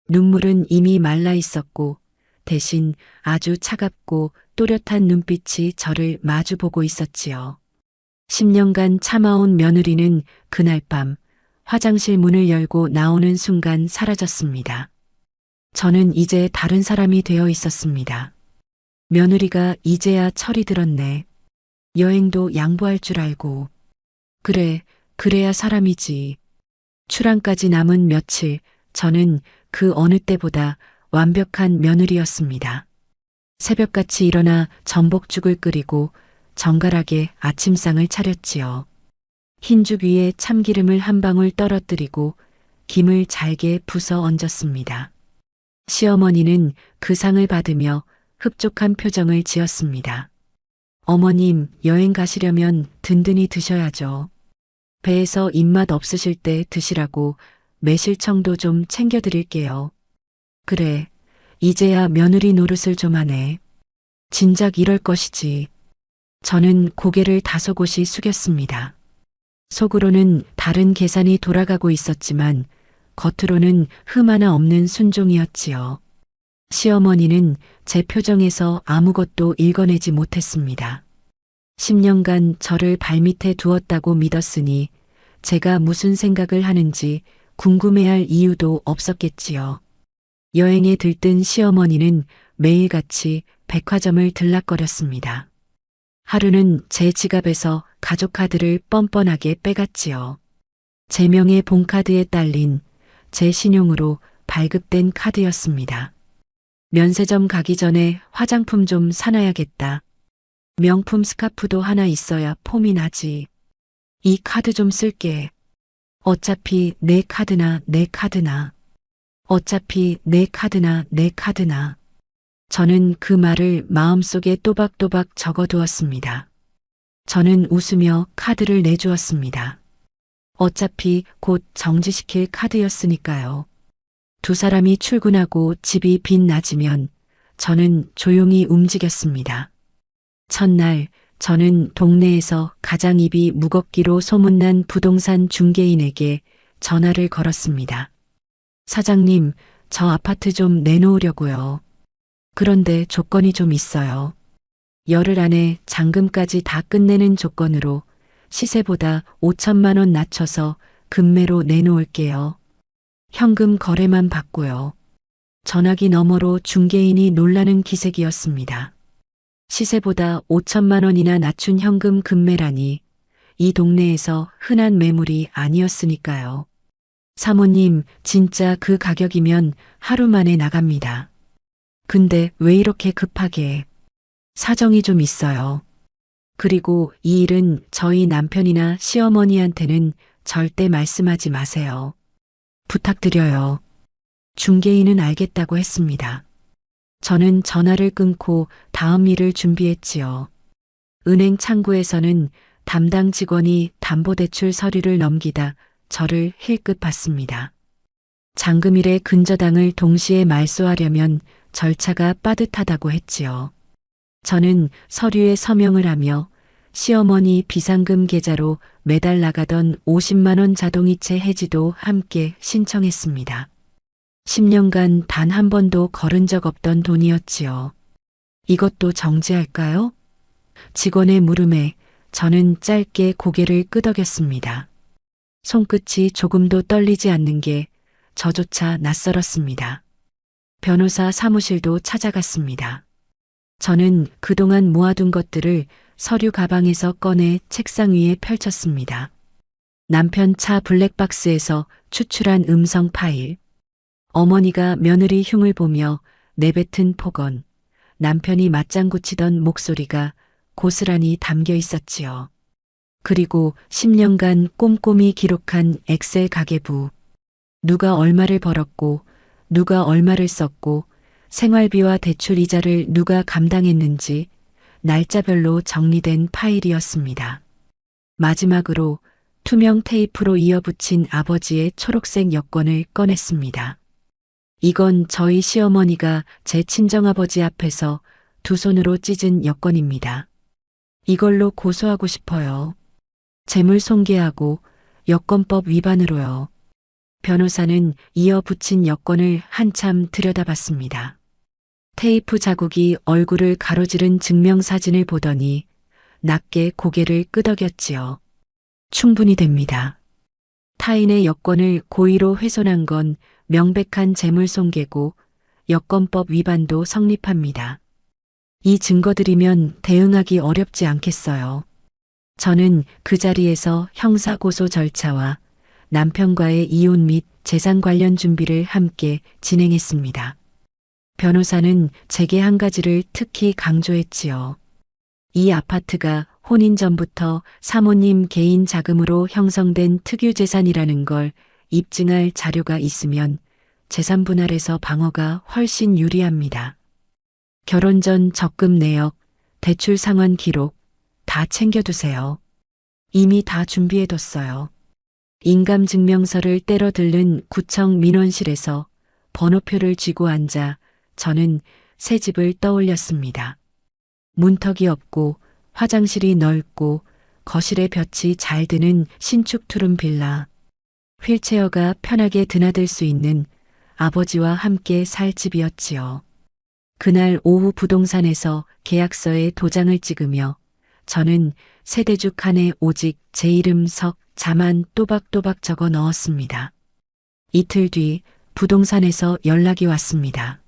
눈물은 이미 말라 있었고 대신 아주 차갑고 또렷한 눈빛이 저를 마주보고 있었지요. 10년간 참아온 며느리는 그날 밤 화장실 문을 열고 나오는 순간 사라졌습니다. 저는 이제 다른 사람이 되어 있었습니다. 며느리가 이제야 철이 들었네. 여행도 양보할 줄 알고. 그래, 그래야 사람이지. 출항까지 남은 며칠, 저는 그 어느 때보다 완벽한 며느리였습니다. 새벽같이 일어나 전복죽을 끓이고 정갈하게 아침상을 차렸지요. 흰죽 위에 참기름을 한 방울 떨어뜨리고 김을 잘게 부서 얹었습니다. 시어머니는 그 상을 받으며 흡족한 표정을 지었습니다. 어머님, 여행 가시려면 든든히 드셔야죠. 배에서 입맛 없으실 때 드시라고 매실청도 좀 챙겨드릴게요. 그래, 이제야 며느리 노릇을 좀 하네. 진작 이럴 것이지. 저는 고개를 다소곳이 숙였습니다. 속으로는 다른 계산이 돌아가고 있었지만 겉으로는 흠 하나 없는 순종이었지요. 시어머니는 제 표정에서 아무것도 읽어내지 못했습니다. 10년간 저를 발밑에 두었다고 믿었으니 제가 무슨 생각을 하는지 궁금해할 이유도 없었겠지요. 여행에 들뜬 시어머니는 매일같이 백화점을 들락거렸습니다. 하루는 제 지갑에서 가족카드를 뻔뻔하게 빼갔지요. 제 명의 본카드에 딸린 제 신용으로 발급된 카드였습니다. 면세점 가기 전에 화장품 좀 사놔야겠다. 명품 스카프도 하나 있어야 폼이 나지. 이 카드 좀 쓸게. 어차피 내 카드나. 어차피 내 카드나. 저는 그 말을 마음속에 또박또박 적어두었습니다. 저는 웃으며 카드를 내주었습니다. 어차피 곧 정지시킬 카드였으니까요. 두 사람이 출근하고 집이 빗나지면 저는 조용히 움직였습니다. 첫날 저는 동네에서 가장 입이 무겁기로 소문난 부동산 중개인에게 전화를 걸었습니다. 사장님, 저 아파트 좀 내놓으려고요. 그런데 조건이 좀 있어요. 열흘 안에 잔금까지 다 끝내는 조건으로 시세보다 5천만 원 낮춰서 금매로 내놓을게요. 현금 거래만 받고요. 전화기 너머로 중개인이 놀라는 기색이었습니다. 시세보다 5천만 원이나 낮춘 현금 금매라니 이 동네에서 흔한 매물이 아니었으니까요. 사모님, 진짜 그 가격이면 하루 만에 나갑니다. 근데 왜 이렇게 급하게? 사정이 좀 있어요. 그리고 이 일은 저희 남편이나 시어머니한테는 절대 말씀하지 마세요. 부탁드려요. 중개인은 알겠다고 했습니다. 저는 전화를 끊고 다음 일을 준비했지요. 은행 창구에서는 담당 직원이 담보대출 서류를 넘기다 저를 힐끗 봤습니다. 잔금일에 근저당을 동시에 말소하려면 절차가 빠듯하다고 했지요. 저는 서류에 서명을 하며 시어머니 비상금 계좌로 매달 나가던 50만 원 자동이체 해지도 함께 신청했습니다. 10년간 단 한 번도 걸은 적 없던 돈이었지요. 이것도 정지할까요? 직원의 물음에 저는 짧게 고개를 끄덕였습니다. 손끝이 조금도 떨리지 않는 게 저조차 낯설었습니다. 변호사 사무실도 찾아갔습니다. 저는 그동안 모아둔 것들을 서류 가방에서 꺼내 책상 위에 펼쳤습니다. 남편 차 블랙박스에서 추출한 음성 파일, 어머니가 며느리 흉을 보며 내뱉은 폭언, 남편이 맞장구 치던 목소리가 고스란히 담겨 있었지요. 그리고 10년간 꼼꼼히 기록한 엑셀 가계부, 누가 얼마를 벌었고 누가 얼마를 썼고 생활비와 대출 이자를 누가 감당했는지 날짜별로 정리된 파일이었습니다. 마지막으로 투명 테이프로 이어붙인 아버지의 초록색 여권을 꺼냈습니다. 이건 저희 시어머니가 제 친정아버지 앞에서 두 손으로 찢은 여권입니다. 이걸로 고소하고 싶어요. 재물 손괴하고 여권법 위반으로요. 변호사는 이어붙인 여권을 한참 들여다봤습니다. 테이프 자국이 얼굴을 가로지른 증명사진을 보더니 낮게 고개를 끄덕였지요. 충분히 됩니다. 타인의 여권을 고의로 훼손한 건 명백한 재물 손괴고 여권법 위반도 성립합니다. 이 증거들이면 대응하기 어렵지 않겠어요. 저는 그 자리에서 형사고소 절차와 남편과의 이혼 및 재산 관련 준비를 함께 진행했습니다. 변호사는 제게 한 가지를 특히 강조했지요. 이 아파트가 혼인 전부터 사모님 개인 자금으로 형성된 특유재산이라는 걸 입증할 자료가 있으면 재산 분할에서 방어가 훨씬 유리합니다. 결혼 전 적금 내역, 대출 상환 기록 다 챙겨두세요. 이미 다 준비해뒀어요. 인감증명서를 때려 들른 구청 민원실에서 번호표를 쥐고 앉아 저는 새 집을 떠올렸습니다. 문턱이 없고 화장실이 넓고 거실에 볕이 잘 드는 신축 투룸 빌라. 휠체어가 편하게 드나들 수 있는 아버지와 함께 살 집이었지요. 그날 오후 부동산에서 계약서에 도장을 찍으며 저는 세대주 칸에 오직 제 이름 석 자만 또박또박 적어 넣었습니다. 이틀 뒤 부동산에서 연락이 왔습니다.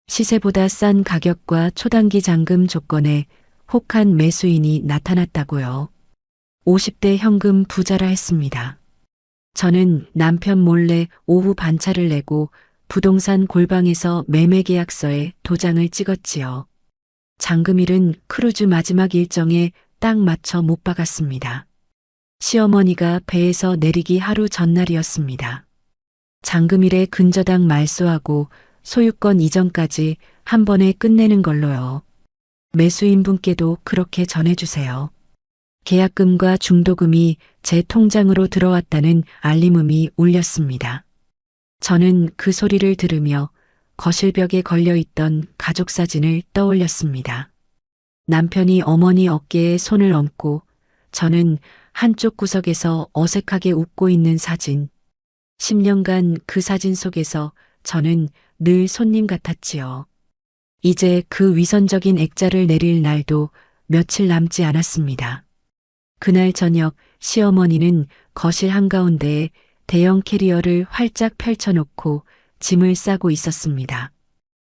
시세보다 싼 가격과 초단기 잔금 조건에 혹한 매수인이 나타났다고요. 50대 현금 부자라 했습니다. 저는 남편 몰래 오후 반차를 내고 부동산 골방에서 매매계약서에 도장을 찍었지요. 장금일은 크루즈 마지막 일정에 딱 맞춰 못 박았습니다. 시어머니가 배에서 내리기 하루 전날이었습니다. 장금일의 근저당 말소하고 소유권 이전까지 한 번에 끝내는 걸로요. 매수인분께도 그렇게 전해주세요. 계약금과 중도금이 제 통장으로 들어왔다는 알림음이 울렸습니다. 저는 그 소리를 들으며 거실벽에 걸려있던 가족사진을 떠올렸습니다. 남편이 어머니 어깨에 손을 얹고 저는 한쪽 구석에서 어색하게 웃고 있는 사진. 10년간 그 사진 속에서 저는 늘 손님 같았지요. 이제 그 위선적인 액자를 내릴 날도 며칠 남지 않았습니다. 그날 저녁 시어머니는 거실 한가운데에 대형 캐리어를 활짝 펼쳐놓고 짐을 싸고 있었습니다.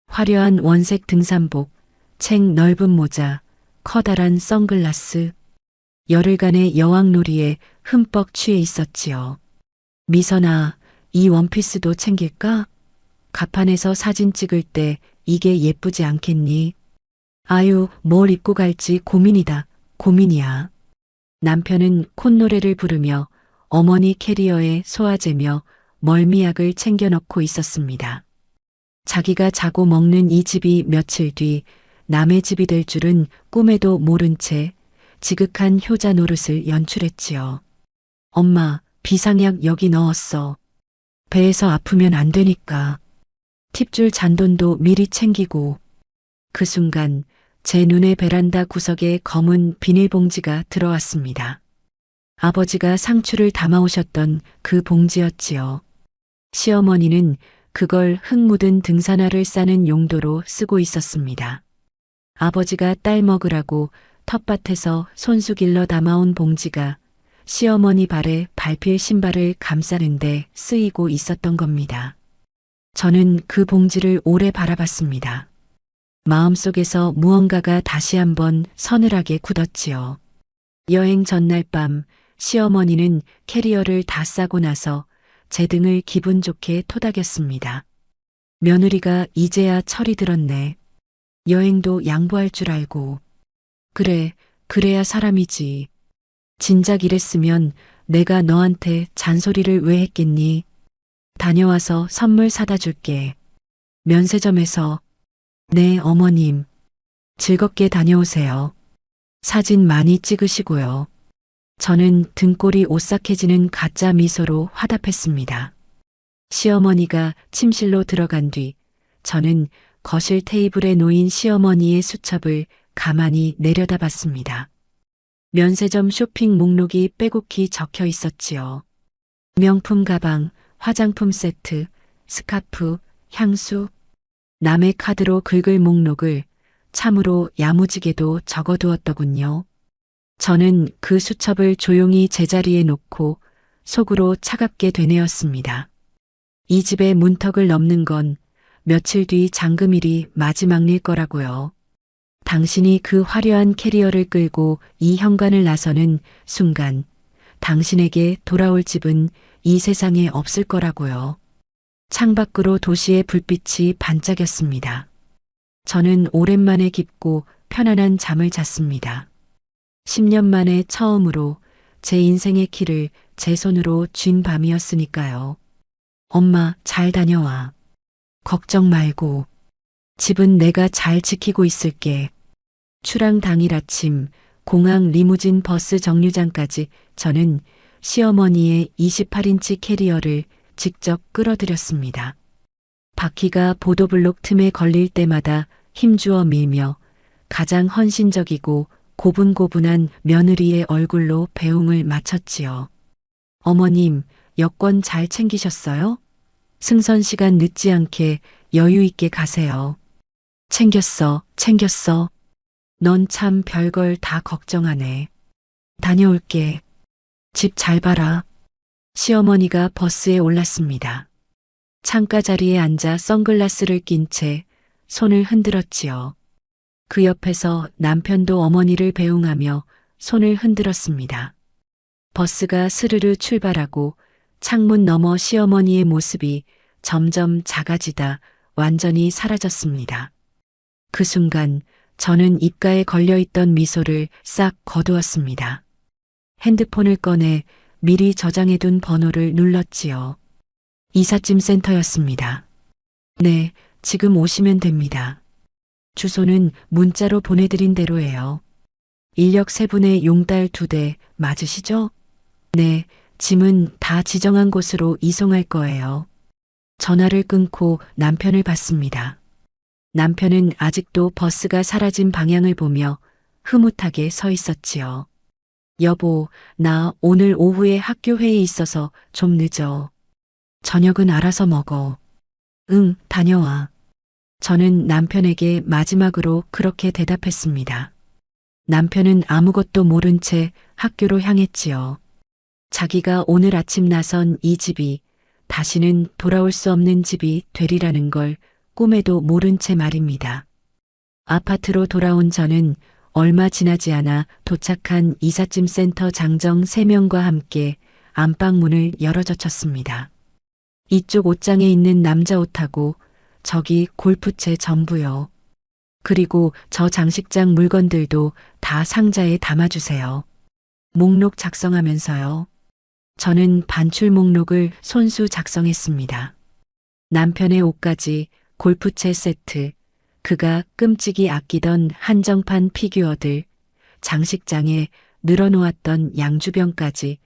화려한 원색 등산복, 책 넓은 모자, 커다란 선글라스, 열흘간의 여왕놀이에 흠뻑 취해 있었지요. 미선아, 이 원피스도 챙길까? 가판에서 사진 찍을 때 이게 예쁘지 않겠니? 아유, 뭘 입고 갈지 고민이다. 고민이야. 남편은 콧노래를 부르며 어머니 캐리어에 소화제며 멀미약을 챙겨 넣고 있었습니다. 자기가 자고 먹는 이 집이 며칠 뒤 남의 집이 될 줄은 꿈에도 모른 채 지극한 효자 노릇을 연출했지요. 엄마, 비상약 여기 넣었어. 배에서 아프면 안 되니까. 팁줄 잔돈도 미리 챙기고. 그 순간 제 눈에 베란다 구석에 검은 비닐봉지가 들어왔습니다. 아버지가 상추를 담아오셨던 그 봉지였지요. 시어머니는 그걸 흙 묻은 등산화를 싸는 용도로 쓰고 있었습니다. 아버지가 딸 먹으라고 텃밭에서 손수 길러 담아온 봉지가 시어머니 발에 밟힐 신발을 감싸는데 쓰이고 있었던 겁니다. 저는 그 봉지를 오래 바라봤습니다. 마음속에서 무언가가 다시 한번 서늘하게 굳었지요. 여행 전날 밤 시어머니는 캐리어를 다 싸고 나서 제 등을 기분 좋게 토닥였습니다. 며느리가 이제야 철이 들었네. 여행도 양보할 줄 알고. 그래, 그래야 사람이지. 진작 이랬으면 내가 너한테 잔소리를 왜 했겠니? 다녀와서 선물 사다 줄게. 면세점에서. 네, 어머님. 즐겁게 다녀오세요. 사진 많이 찍으시고요. 저는 등골이 오싹해지는 가짜 미소로 화답했습니다. 시어머니가 침실로 들어간 뒤 저는 거실 테이블에 놓인 시어머니의 수첩을 가만히 내려다봤습니다. 면세점 쇼핑 목록이 빼곡히 적혀 있었지요. 명품 가방, 화장품 세트, 스카프, 향수. 남의 카드로 긁을 목록을 참으로 야무지게도 적어두었더군요. 저는 그 수첩을 조용히 제자리에 놓고 속으로 차갑게 되뇌었습니다. 이 집의 문턱을 넘는 건 며칠 뒤 장금일이 마지막 일 거라고요. 당신이 그 화려한 캐리어를 끌고 이 현관을 나서는 순간 당신에게 돌아올 집은 이 세상에 없을 거라고요. 창밖으로 도시의 불빛이 반짝였습니다. 저는 오랜만에 깊고 편안한 잠을 잤습니다. 10년 만에 처음으로 제 인생의 키를 제 손으로 쥔 밤이었으니까요. 엄마, 잘 다녀와. 걱정 말고. 집은 내가 잘 지키고 있을게. 출항 당일 아침 공항 리무진 버스 정류장까지 저는 시어머니의 28인치 캐리어를 직접 끌어들였습니다. 바퀴가 보도블록 틈에 걸릴 때마다 힘주어 밀며 가장 헌신적이고 고분고분한 며느리의 얼굴로 배웅을 마쳤지요. 어머님, 여권 잘 챙기셨어요? 승선 시간 늦지 않게 여유 있게 가세요. 챙겼어, 챙겼어. 넌 참 별걸 다 걱정하네. 다녀올게. 집 잘 봐라. 시어머니가 버스에 올랐습니다. 창가 자리에 앉아 선글라스를 낀 채 손을 흔들었지요. 그 옆에서 남편도 어머니를 배웅하며 손을 흔들었습니다. 버스가 스르르 출발하고 창문 너머 시어머니의 모습이 점점 작아지다 완전히 사라졌습니다. 그 순간 저는 입가에 걸려있던 미소를 싹 거두었습니다. 핸드폰을 꺼내 미리 저장해둔 번호를 눌렀지요. 이삿짐 센터였습니다. 네, 지금 오시면 됩니다. 주소는 문자로 보내드린 대로예요. 인력 3분에 용달 2대 맞으시죠? 네, 짐은 다 지정한 곳으로 이송할 거예요. 전화를 끊고 남편을 봤습니다. 남편은 아직도 버스가 사라진 방향을 보며 흐뭇하게 서 있었지요. 여보, 나 오늘 오후에 학교 회의 있어서 좀 늦어. 저녁은 알아서 먹어. 응, 다녀와. 저는 남편에게 마지막으로 그렇게 대답했습니다. 남편은 아무것도 모른 채 학교로 향했지요. 자기가 오늘 아침 나선 이 집이 다시는 돌아올 수 없는 집이 되리라는 걸 꿈에도 모른 채 말입니다. 아파트로 돌아온 저는 얼마 지나지 않아 도착한 이삿짐 센터 장정 3명과 함께 안방문을 열어젖혔습니다. 이쪽 옷장에 있는 남자 옷하고 저기 골프채 전부요. 그리고 저 장식장 물건들도 다 상자에 담아주세요. 목록 작성하면서요. 저는 반출 목록을 손수 작성했습니다. 남편의 옷까지, 골프채 세트, 그가 끔찍이 아끼던 한정판 피규어들, 장식장에 늘어놓았던 양주병까지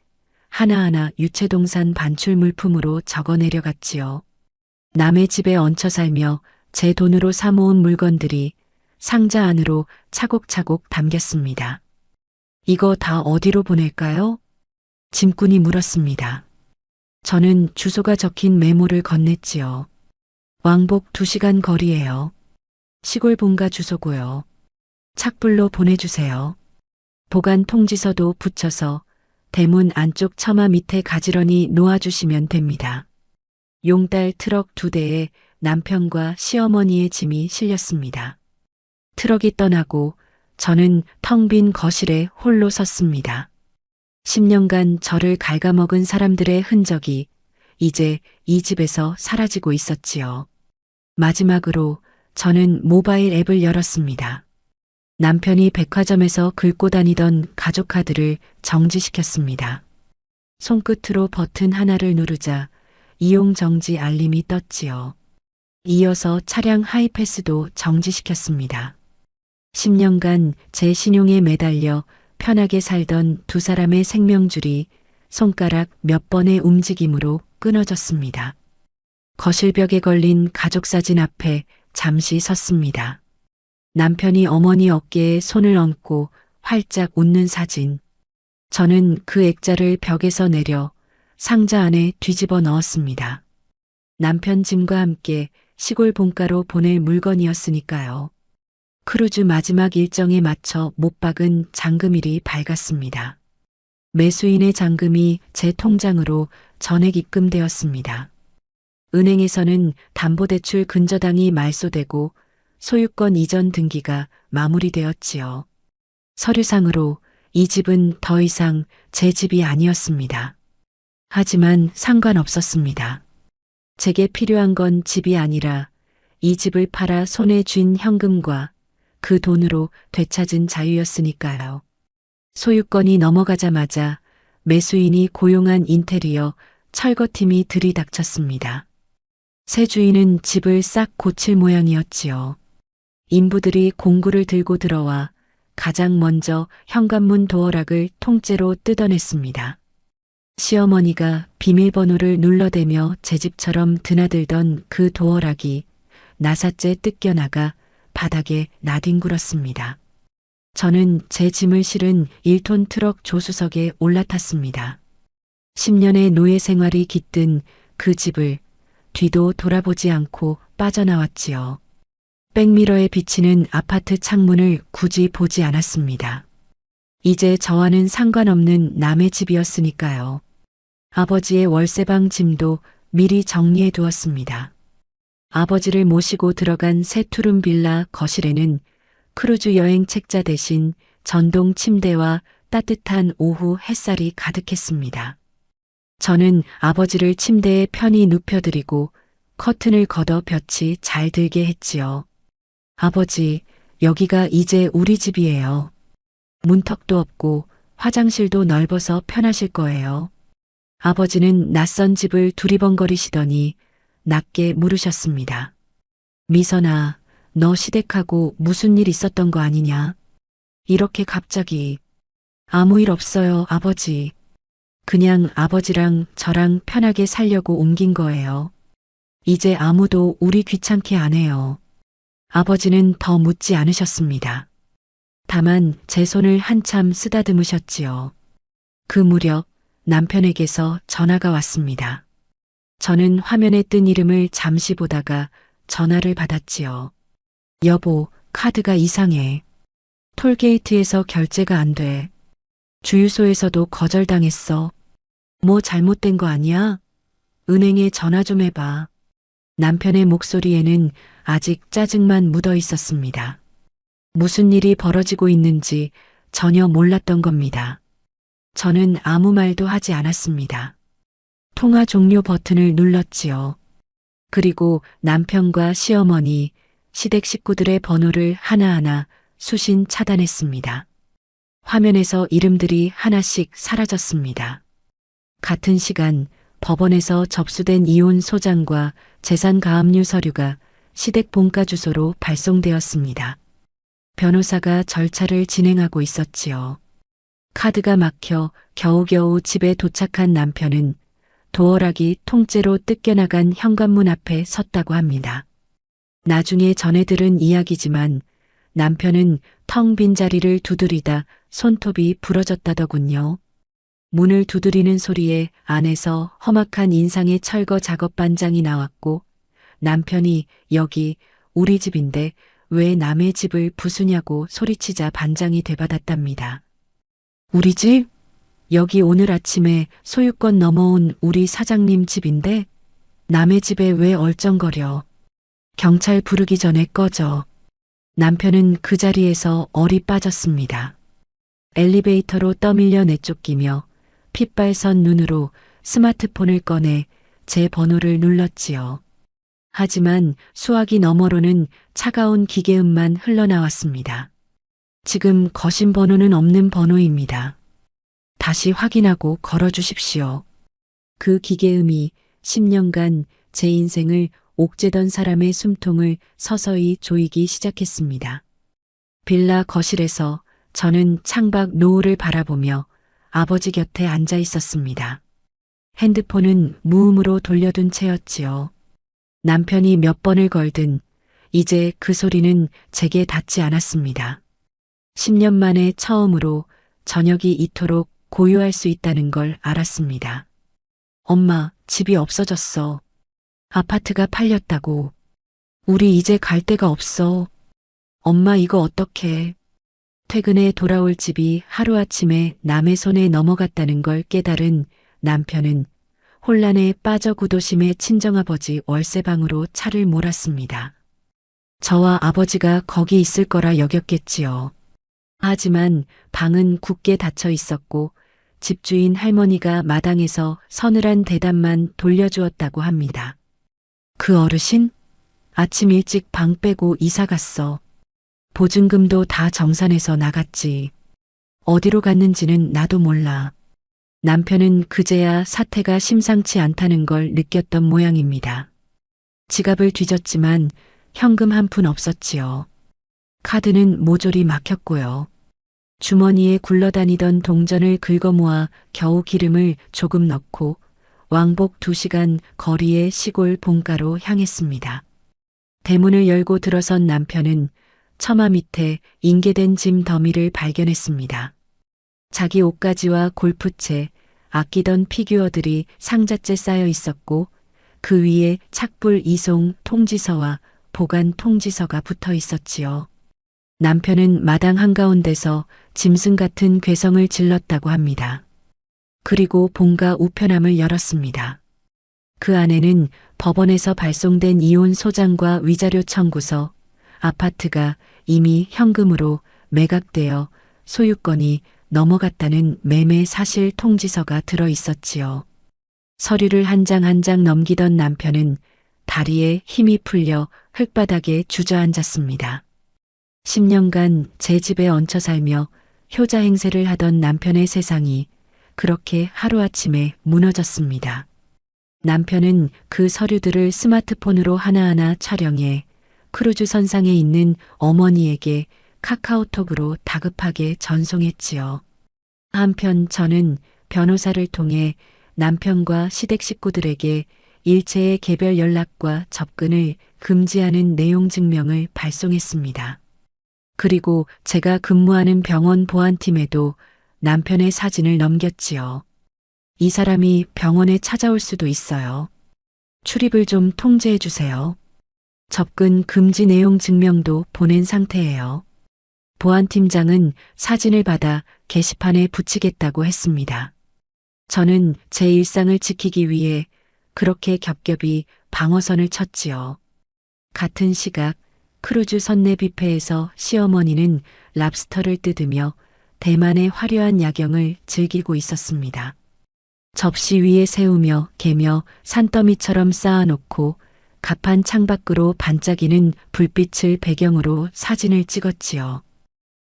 하나하나 유채동산 반출 물품으로 적어 내려갔지요. 남의 집에 얹혀 살며 제 돈으로 사모은 물건들이 상자 안으로 차곡차곡 담겼습니다. 이거 다 어디로 보낼까요? 짐꾼이 물었습니다. 저는 주소가 적힌 메모를 건넸지요. 왕복 2시간 거리예요. 시골 본가 주소고요. 착불로 보내주세요. 보관 통지서도 붙여서 대문 안쪽 처마 밑에 가지런히 놓아주시면 됩니다. 용달 트럭 2대에 남편과 시어머니의 짐이 실렸습니다. 트럭이 떠나고 저는 텅 빈 거실에 홀로 섰습니다. 10년간 저를 갉아먹은 사람들의 흔적이 이제 이 집에서 사라지고 있었지요. 마지막으로 저는 모바일 앱을 열었습니다. 남편이 백화점에서 긁고 다니던 가족카드를 정지시켰습니다. 손끝으로 버튼 하나를 누르자 이용 정지 알림이 떴지요. 이어서 차량 하이패스도 정지시켰습니다. 10년간 제 신용에 매달려 편하게 살던 두 사람의 생명줄이 손가락 몇 번의 움직임으로 끊어졌습니다. 거실벽에 걸린 가족사진 앞에 잠시 섰습니다. 남편이 어머니 어깨에 손을 얹고 활짝 웃는 사진. 저는 그 액자를 벽에서 내려 상자 안에 뒤집어 넣었습니다. 남편 짐과 함께 시골 본가로 보낼 물건이었으니까요. 크루즈 마지막 일정에 맞춰 못 박은 잔금일이 밝았습니다. 매수인의 잔금이 제 통장으로 전액 입금되었습니다. 은행에서는 담보대출 근저당이 말소되고 소유권 이전 등기가 마무리되었지요. 서류상으로 이 집은 더 이상 제 집이 아니었습니다. 하지만 상관없었습니다. 제게 필요한 건 집이 아니라 이 집을 팔아 손에 쥔 현금과 그 돈으로 되찾은 자유였으니까요. 소유권이 넘어가자마자 매수인이 고용한 인테리어 철거팀이 들이닥쳤습니다. 새 주인은 집을 싹 고칠 모양이었지요. 인부들이 공구를 들고 들어와 가장 먼저 현관문 도어락을 통째로 뜯어냈습니다. 시어머니가 비밀번호를 눌러대며 제 집처럼 드나들던 그 도어락이 나사째 뜯겨나가 바닥에 나뒹굴었습니다. 저는 제 짐을 실은 1톤 트럭 조수석에 올라탔습니다. 10년의 노예 생활이 깃든 그 집을 뒤도 돌아보지 않고 빠져나왔지요. 백미러에 비치는 아파트 창문을 굳이 보지 않았습니다. 이제 저와는 상관없는 남의 집이었으니까요. 아버지의 월세방 짐도 미리 정리해 두었습니다. 아버지를 모시고 들어간 새 투룸 빌라 거실에는 크루즈 여행 책자 대신 전동 침대와 따뜻한 오후 햇살이 가득했습니다. 저는 아버지를 침대에 편히 눕혀드리고 커튼을 걷어 볕이 잘 들게 했지요. 아버지, 여기가 이제 우리 집이에요. 문턱도 없고 화장실도 넓어서 편하실 거예요. 아버지는 낯선 집을 두리번거리시더니 낮게 물으셨습니다. 미선아, 너 시댁하고 무슨 일 있었던 거 아니냐? 이렇게 갑자기. 아무 일 없어요, 아버지. 그냥 아버지랑 저랑 편하게 살려고 옮긴 거예요. 이제 아무도 우리 귀찮게 안 해요. 아버지는 더 묻지 않으셨습니다. 다만 제 손을 한참 쓰다듬으셨지요. 그 무렵 남편에게서 전화가 왔습니다. 저는 화면에 뜬 이름을 잠시 보다가 전화를 받았지요. 여보, 카드가 이상해. 톨게이트에서 결제가 안 돼. 주유소에서도 거절당했어. 뭐 잘못된 거 아니야? 은행에 전화 좀 해봐. 남편의 목소리에는 아직 짜증만 묻어 있었습니다. 무슨 일이 벌어지고 있는지 전혀 몰랐던 겁니다. 저는 아무 말도 하지 않았습니다. 통화 종료 버튼을 눌렀지요. 그리고 남편과 시어머니, 시댁 식구들의 번호를 하나하나 수신 차단했습니다. 화면에서 이름들이 하나씩 사라졌습니다. 같은 시간 법원에서 접수된 이혼 소장과 재산가압류 서류가 시댁 본가 주소로 발송되었습니다. 변호사가 절차를 진행하고 있었지요. 카드가 막혀 겨우겨우 집에 도착한 남편은 도어락이 통째로 뜯겨나간 현관문 앞에 섰다고 합니다. 나중에 전해 들은 이야기지만 남편은 텅 빈 자리를 두드리다 손톱이 부러졌다더군요. 문을 두드리는 소리에 안에서 험악한 인상의 철거 작업 반장이 나왔고 남편이 여기 우리 집인데 왜 남의 집을 부수냐고 소리치자 반장이 되받았답니다. 우리 집? 여기 오늘 아침에 소유권 넘어온 우리 사장님 집인데 남의 집에 왜 얼쩡거려. 경찰 부르기 전에 꺼져. 남편은 그 자리에서 얼이 빠졌습니다. 엘리베이터로 떠밀려 내쫓기며 핏발선 눈으로 스마트폰을 꺼내 제 번호를 눌렀지요. 하지만 수화기 너머로는 차가운 기계음만 흘러나왔습니다. 지금 거신 번호는 없는 번호입니다. 다시 확인하고 걸어주십시오. 그 기계음이 10년간 제 인생을 옥죄던 사람의 숨통을 서서히 조이기 시작했습니다. 빌라 거실에서 저는 창밖 노을을 바라보며 아버지 곁에 앉아 있었습니다. 핸드폰은 무음으로 돌려둔 채였지요. 남편이 몇 번을 걸든 이제 그 소리는 제게 닿지 않았습니다. 10년 만에 처음으로 저녁이 이토록 고요할 수 있다는 걸 알았습니다. 엄마, 집이 없어졌어. 아파트가 팔렸다고. 우리 이제 갈 데가 없어. 엄마 이거 어떡해. 퇴근에 돌아올 집이 하루아침에 남의 손에 넘어갔다는 걸 깨달은 남편은 혼란에 빠져 구도심의 친정아버지 월세방으로 차를 몰았습니다. 저와 아버지가 거기 있을 거라 여겼겠지요. 하지만 방은 굳게 닫혀 있었고 집주인 할머니가 마당에서 서늘한 대답만 돌려주었다고 합니다. 그 어르신? 아침 일찍 방 빼고 이사 갔어. 보증금도 다 정산해서 나갔지. 어디로 갔는지는 나도 몰라. 남편은 그제야 사태가 심상치 않다는 걸 느꼈던 모양입니다. 지갑을 뒤졌지만 현금 한 푼 없었지요. 카드는 모조리 막혔고요. 주머니에 굴러다니던 동전을 긁어모아 겨우 기름을 조금 넣고 왕복 2시간 거리의 시골 본가로 향했습니다. 대문을 열고 들어선 남편은 처마 밑에 인계된 짐 더미를 발견했습니다. 자기 옷가지와 골프채, 아끼던 피규어들이 상자째 쌓여 있었고 그 위에 착불 이송 통지서와 보관 통지서가 붙어 있었지요. 남편은 마당 한가운데서 짐승 같은 괴성을 질렀다고 합니다. 그리고 본가 우편함을 열었습니다. 그 안에는 법원에서 발송된 이혼 소장과 위자료 청구서, 아파트가 이미 현금으로 매각되어 소유권이 넘어갔다는 매매 사실 통지서가 들어 있었지요. 서류를 한 장 한 장 넘기던 남편은 다리에 힘이 풀려 흙바닥에 주저앉았습니다. 10년간 제 집에 얹혀 살며 효자 행세를 하던 남편의 세상이 그렇게 하루아침에 무너졌습니다. 남편은 그 서류들을 스마트폰으로 하나하나 촬영해 크루즈 선상에 있는 어머니에게 카카오톡으로 다급하게 전송했지요. 한편 저는 변호사를 통해 남편과 시댁 식구들에게 일체의 개별 연락과 접근을 금지하는 내용 증명을 발송했습니다. 그리고 제가 근무하는 병원 보안팀에도 남편의 사진을 넘겼지요. 이 사람이 병원에 찾아올 수도 있어요. 출입을 좀 통제해 주세요. 접근 금지 내용 증명도 보낸 상태예요. 보안팀장은 사진을 받아 게시판에 붙이겠다고 했습니다. 저는 제 일상을 지키기 위해 그렇게 겹겹이 방어선을 쳤지요. 같은 시각 크루즈 선내 뷔페에서 시어머니는 랍스터를 뜯으며 대만의 화려한 야경을 즐기고 있었습니다. 접시 위에 세우며 개며 산더미처럼 쌓아놓고 갑판 창밖으로 반짝이는 불빛을 배경으로 사진을 찍었지요.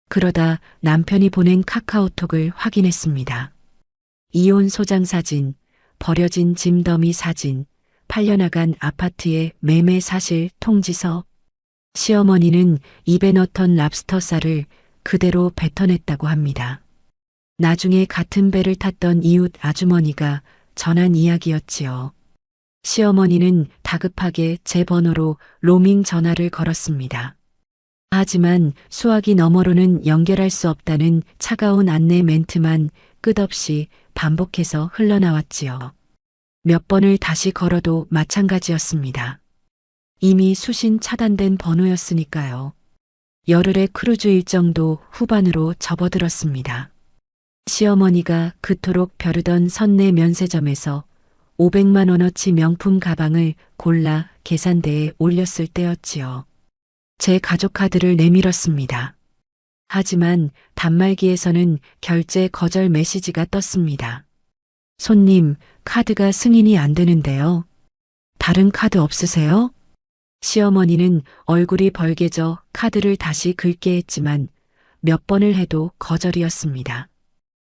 그러다 남편이 보낸 카카오톡을 확인했습니다. 이혼 소장 사진, 버려진 짐 더미 사진, 팔려나간 아파트의 매매 사실 통지서. 시어머니는 입에 넣던 랍스터 쌀을 그대로 뱉어냈다고 합니다. 나중에 같은 배를 탔던 이웃 아주머니가 전한 이야기였지요. 시어머니는 다급하게 제 번호로 로밍 전화를 걸었습니다. 하지만 수화기 너머로는 연결할 수 없다는 차가운 안내 멘트만 끝없이 반복해서 흘러나왔지요. 몇 번을 다시 걸어도 마찬가지였습니다. 이미 수신 차단된 번호였으니까요. 열흘의 크루즈 일정도 후반으로 접어들었습니다. 시어머니가 그토록 벼르던 선내 면세점에서 500만 원어치 명품 가방을 골라 계산대에 올렸을 때였지요. 제 가족 카드를 내밀었습니다. 하지만 단말기에서는 결제 거절 메시지가 떴습니다. 손님, 카드가 승인이 안 되는데요. 다른 카드 없으세요? 시어머니는 얼굴이 벌개져 카드를 다시 긁게 했지만 몇 번을 해도 거절이었습니다.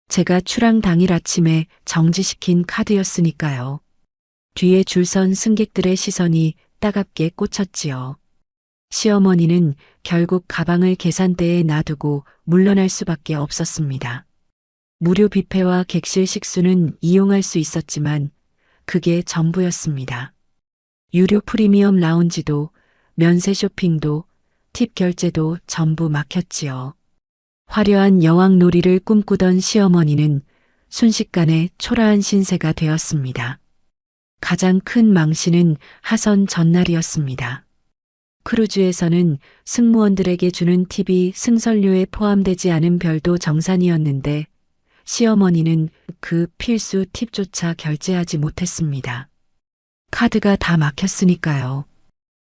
제가 출항 당일 아침에 정지시킨 카드였으니까요. 뒤에 줄선 승객들의 시선이 따갑게 꽂혔지요. 시어머니는 결국 가방을 계산대에 놔두고 물러날 수밖에 없었습니다. 무료 뷔페와 객실 식수는 이용할 수 있었지만 그게 전부였습니다. 유료 프리미엄 라운지도 면세 쇼핑도 팁 결제도 전부 막혔지요. 화려한 여왕놀이를 꿈꾸던 시어머니는 순식간에 초라한 신세가 되었습니다. 가장 큰 망신은 하선 전날이었습니다. 크루즈에서는 승무원들에게 주는 팁이 승선료에 포함되지 않은 별도 정산이었는데 시어머니는 그 필수 팁조차 결제하지 못했습니다. 카드가 다 막혔으니까요.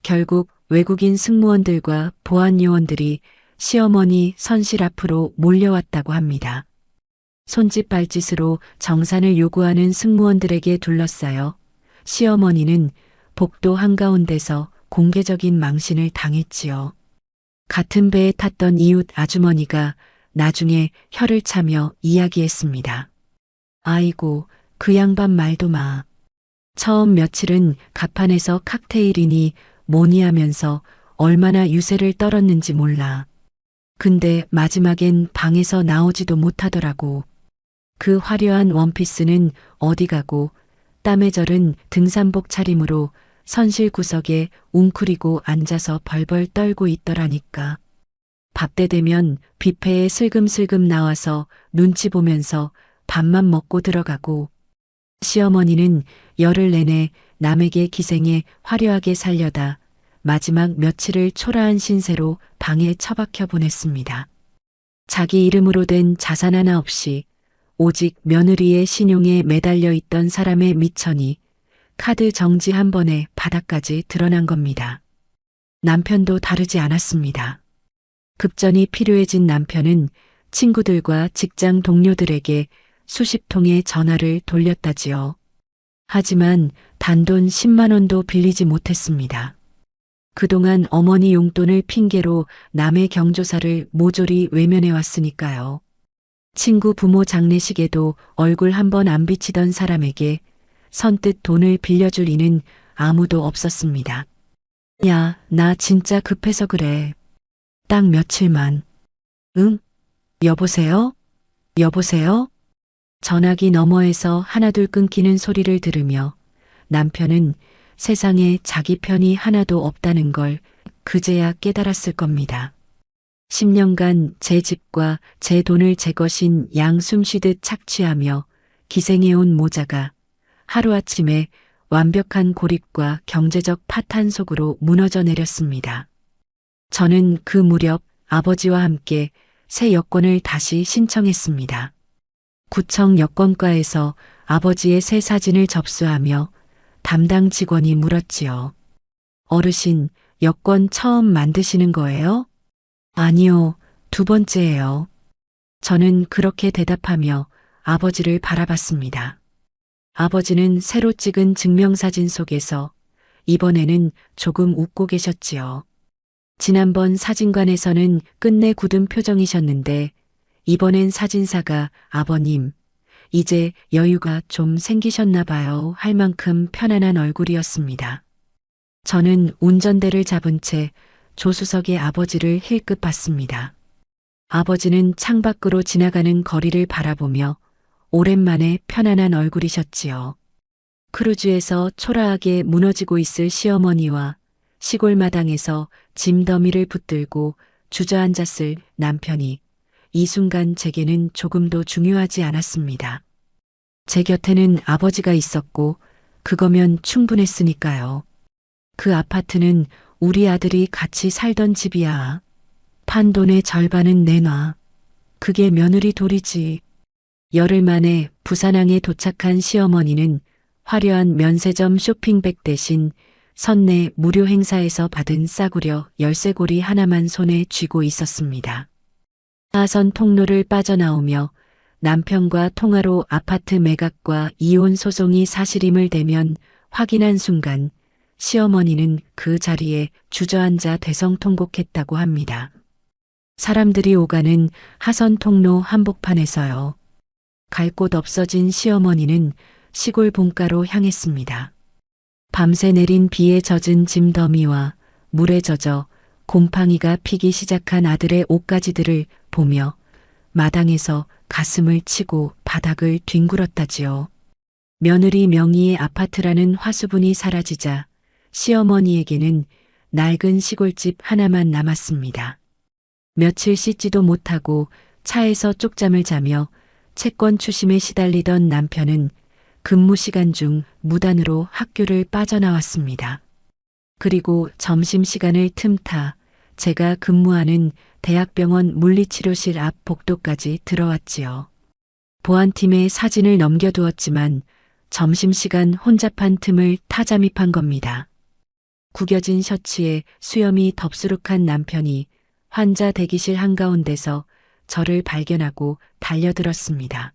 결국 외국인 승무원들과 보안 요원들이 시어머니 선실 앞으로 몰려왔다고 합니다. 손짓 발짓으로 정산을 요구하는 승무원들에게 둘러싸여 시어머니는 복도 한가운데서 공개적인 망신을 당했지요. 같은 배에 탔던 이웃 아주머니가 나중에 혀를 차며 이야기했습니다. 아이고, 그 양반 말도 마. 처음 며칠은 갑판에서 칵테일이니 뭐니 하면서 얼마나 유세를 떨었는지 몰라. 근데 마지막엔 방에서 나오지도 못하더라고. 그 화려한 원피스는 어디 가고 땀에 절은 등산복 차림으로 선실 구석에 웅크리고 앉아서 벌벌 떨고 있더라니까. 밥때 되면 뷔페에 슬금슬금 나와서 눈치 보면서 밥만 먹고 들어가고 시어머니는 열흘 내내 남에게 기생에 화려하게 살려다 마지막 며칠을 초라한 신세로 방에 처박혀 보냈습니다. 자기 이름으로 된 자산 하나 없이 오직 며느리의 신용에 매달려 있던 사람의 미천이 카드 정지 한 번에 바닥까지 드러난 겁니다. 남편도 다르지 않았습니다. 급전이 필요해진 남편은 친구들과 직장 동료들에게 수십 통의 전화를 돌렸다지요. 하지만 단돈 10만 원도 빌리지 못했습니다. 그동안 어머니 용돈을 핑계로 남의 경조사를 모조리 외면해 왔으니까요. 친구 부모 장례식에도 얼굴 한번 안 비치던 사람에게 선뜻 돈을 빌려줄 이는 아무도 없었습니다. 야, 나 진짜 급해서 그래. 딱 며칠만. 응? 여보세요? 여보세요? 전화기 너머에서 하나둘 끊기는 소리를 들으며 남편은 세상에 자기 편이 하나도 없다는 걸 그제야 깨달았을 겁니다. 10년간 제 집과 제 돈을 제 것인 양 숨쉬듯 착취하며 기생해온 모자가 하루아침에 완벽한 고립과 경제적 파탄 속으로 무너져 내렸습니다. 저는 그 무렵 아버지와 함께 새 여권을 다시 신청했습니다. 구청 여권과에서 아버지의 새 사진을 접수하며 담당 직원이 물었지요. 어르신, 여권 처음 만드시는 거예요? 아니요, 두 번째예요. 저는 그렇게 대답하며 아버지를 바라봤습니다. 아버지는 새로 찍은 증명사진 속에서 이번에는 조금 웃고 계셨지요. 지난번 사진관에서는 끝내 굳은 표정이셨는데 이번엔 사진사가 아버님, 이제 여유가 좀 생기셨나 봐요 할 만큼 편안한 얼굴이었습니다. 저는 운전대를 잡은 채 조수석의 아버지를 힐끗 봤습니다. 아버지는 창밖으로 지나가는 거리를 바라보며 오랜만에 편안한 얼굴이셨지요. 크루즈에서 초라하게 무너지고 있을 시어머니와 시골 마당에서 짐더미를 붙들고 주저앉았을 남편이 이 순간 제게는 조금도 중요하지 않았습니다. 제 곁에는 아버지가 있었고 그거면 충분했으니까요. 그 아파트는 우리 아들이 같이 살던 집이야. 판돈의 절반은 내놔. 그게 며느리 도리지. 열흘 만에 부산항에 도착한 시어머니는 화려한 면세점 쇼핑백 대신 선내 무료 행사에서 받은 싸구려 열쇠고리 하나만 손에 쥐고 있었습니다. 하선 통로를 빠져나오며 남편과 통화로 아파트 매각과 이혼 소송이 사실임을 대면 확인한 순간 시어머니는 그 자리에 주저앉아 대성통곡했다고 합니다. 사람들이 오가는 하선 통로 한복판에서요. 갈 곳 없어진 시어머니는 시골 본가로 향했습니다. 밤새 내린 비에 젖은 짐더미와 물에 젖어 곰팡이가 피기 시작한 아들의 옷가지들을 보며 마당에서 가슴을 치고 바닥을 뒹굴었다지요. 며느리 명의의 아파트라는 화수분이 사라지자 시어머니에게는 낡은 시골집 하나만 남았습니다. 며칠 씻지도 못하고 차에서 쪽잠을 자며 채권 추심에 시달리던 남편은 근무 시간 중 무단으로 학교를 빠져나왔습니다. 그리고 점심시간을 틈타 제가 근무하는 대학병원 물리치료실 앞 복도까지 들어왔지요. 보안팀에 사진을 넘겨두었지만 점심시간 혼잡한 틈을 타잠입한 겁니다. 구겨진 셔츠에 수염이 덥수룩한 남편이 환자 대기실 한가운데서 저를 발견하고 달려들었습니다.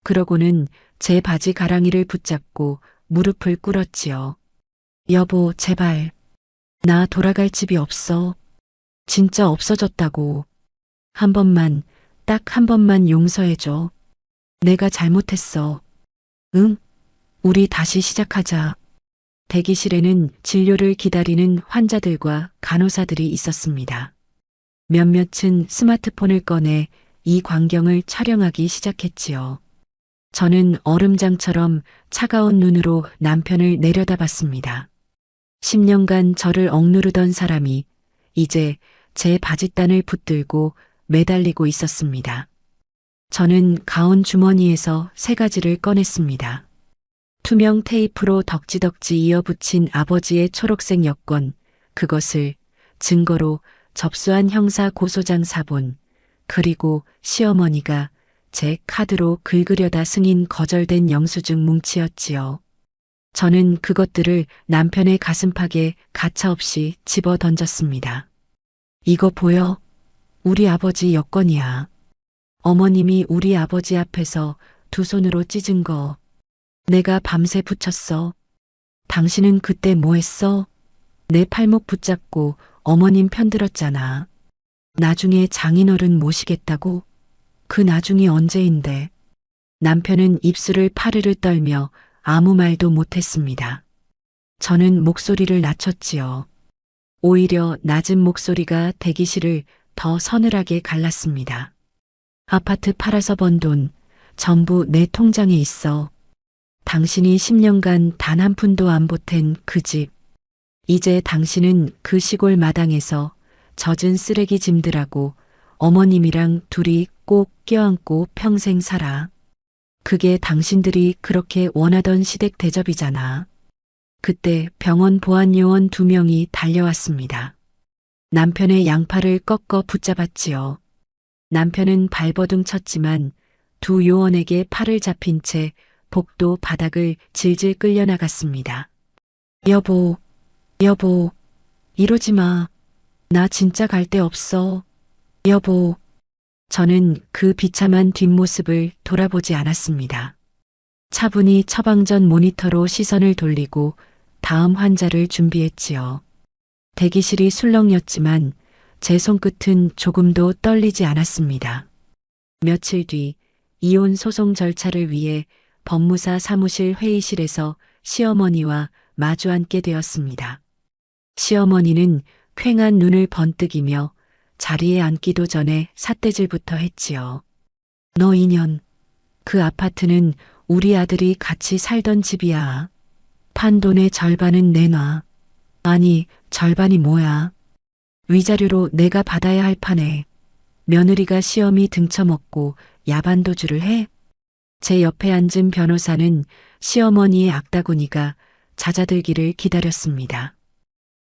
그러고는 제 바지 가랑이를 붙잡고 무릎을 꿇었지요. 여보, 제발. 나 돌아갈 집이 없어. 진짜 없어졌다고. 한 번만, 딱 한 번만 용서해줘. 내가 잘못했어. 응? 우리 다시 시작하자. 대기실에는 진료를 기다리는 환자들과 간호사들이 있었습니다. 몇몇은 스마트폰을 꺼내 이 광경을 촬영하기 시작했지요. 저는 얼음장처럼 차가운 눈으로 남편을 내려다봤습니다. 10년간 저를 억누르던 사람이 이제 제 바짓단을 붙들고 매달리고 있었습니다. 저는 가운 주머니에서 세 가지를 꺼냈습니다. 투명 테이프로 덕지덕지 이어붙인 아버지의 초록색 여권, 그것을 증거로 접수한 형사 고소장 사본, 그리고 시어머니가 제 카드로 긁으려다 승인 거절된 영수증 뭉치였지요. 저는 그것들을 남편의 가슴팍에 가차없이 집어 던졌습니다. 이거 보여? 우리 아버지 여권이야. 어머님이 우리 아버지 앞에서 두 손으로 찢은 거. 내가 밤새 붙였어. 당신은 그때 뭐 했어? 내 팔목 붙잡고 어머님 편들었잖아. 나중에 장인어른 모시겠다고? 그 나중이 언제인데? 남편은 입술을 파르르 떨며 아무 말도 못했습니다. 저는 목소리를 낮췄지요. 오히려 낮은 목소리가 대기실을 더 서늘하게 갈랐습니다. 아파트 팔아서 번 돈 전부 내 통장에 있어. 당신이 10년간 단 한 푼도 안 보탠 그 집. 이제 당신은 그 시골 마당에서 젖은 쓰레기 짐들하고 어머님이랑 둘이 꼭 껴안고 평생 살아. 그게 당신들이 그렇게 원하던 시댁 대접이잖아. 그때 병원 보안요원 2명이 달려왔습니다. 남편의 양팔을 꺾어 붙잡았지요. 남편은 발버둥 쳤지만 두 요원에게 팔을 잡힌 채 복도 바닥을 질질 끌려나갔습니다. 여보, 여보, 이러지 마. 나 진짜 갈 데 없어. 여보. 저는 그 비참한 뒷모습을 돌아보지 않았습니다. 차분히 처방전 모니터로 시선을 돌리고 다음 환자를 준비했지요. 대기실이 술렁였지만 제 손끝은 조금도 떨리지 않았습니다. 며칠 뒤 이혼 소송 절차를 위해 법무사 사무실 회의실에서 시어머니와 마주 앉게 되었습니다. 시어머니는 퀭한 눈을 번뜩이며 자리에 앉기도 전에 삿대질부터 했지요. 너 인연, 그 아파트는 우리 아들이 같이 살던 집이야. 판돈의 절반은 내놔. 아니, 절반이 뭐야. 위자료로 내가 받아야 할 판에 며느리가 시어미 등쳐먹고 야반도주를 해? 제 옆에 앉은 변호사는 시어머니의 악다구니가 잦아들기를 기다렸습니다.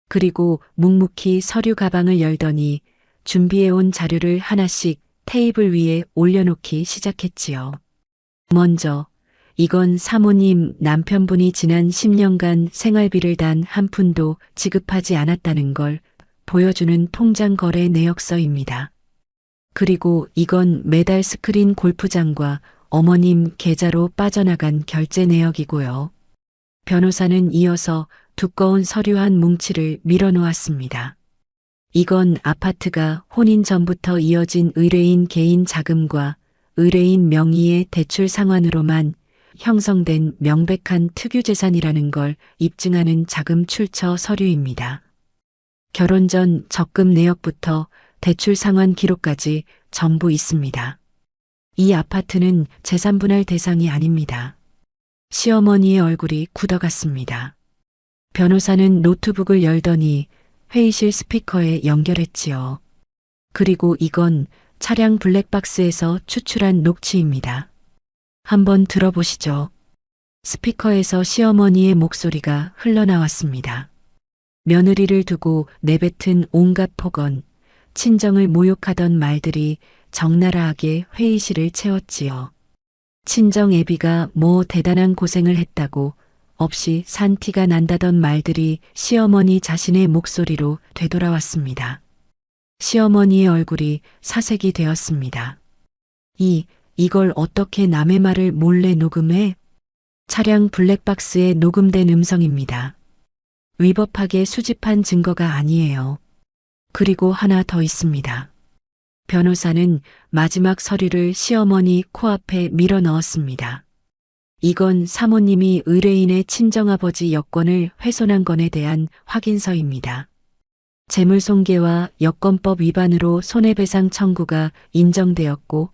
그리고 묵묵히 서류 가방을 열더니 준비해온 자료를 하나씩 테이블 위에 올려놓기 시작했지요. 먼저 이건 사모님 남편분이 지난 10년간 생활비를 단 한 푼도 지급하지 않았다는 걸 보여주는 통장 거래 내역서입니다. 그리고 이건 매달 스크린 골프장과 어머님 계좌로 빠져나간 결제 내역이고요. 변호사는 이어서 두꺼운 서류 한 뭉치를 밀어놓았습니다. 이건 아파트가 혼인 전부터 이어진 의뢰인 개인 자금과 의뢰인 명의의 대출 상환으로만 형성된 명백한 특유재산이라는 걸 입증하는 자금 출처 서류입니다. 결혼 전 적금 내역부터 대출 상환 기록까지 전부 있습니다. 이 아파트는 재산분할 대상이 아닙니다. 시어머니의 얼굴이 굳어갔습니다. 변호사는 노트북을 열더니 회의실 스피커에 연결했지요. 그리고 이건 차량 블랙박스에서 추출한 녹취입니다. 한번 들어보시죠. 스피커에서 시어머니의 목소리가 흘러나왔습니다. 며느리를 두고 내뱉은 온갖 폭언, 친정을 모욕하던 말들이 적나라하게 회의실을 채웠지요. 친정 애비가 뭐 대단한 고생을 했다고 없이 산 티가 난다던 말들이 시어머니 자신의 목소리로 되돌아왔습니다. 시어머니의 얼굴이 사색이 되었습니다. 이걸 어떻게 남의 말을 몰래 녹음해? 차량 블랙박스에 녹음된 음성입니다. 위법하게 수집한 증거가 아니에요. 그리고 하나 더 있습니다. 변호사는 마지막 서류를 시어머니 코앞에 밀어 넣었습니다. 이건 사모님이 의뢰인의 친정아버지 여권을 훼손한 건에 대한 확인서입니다. 재물손괴와 여권법 위반으로 손해배상 청구가 인정되었고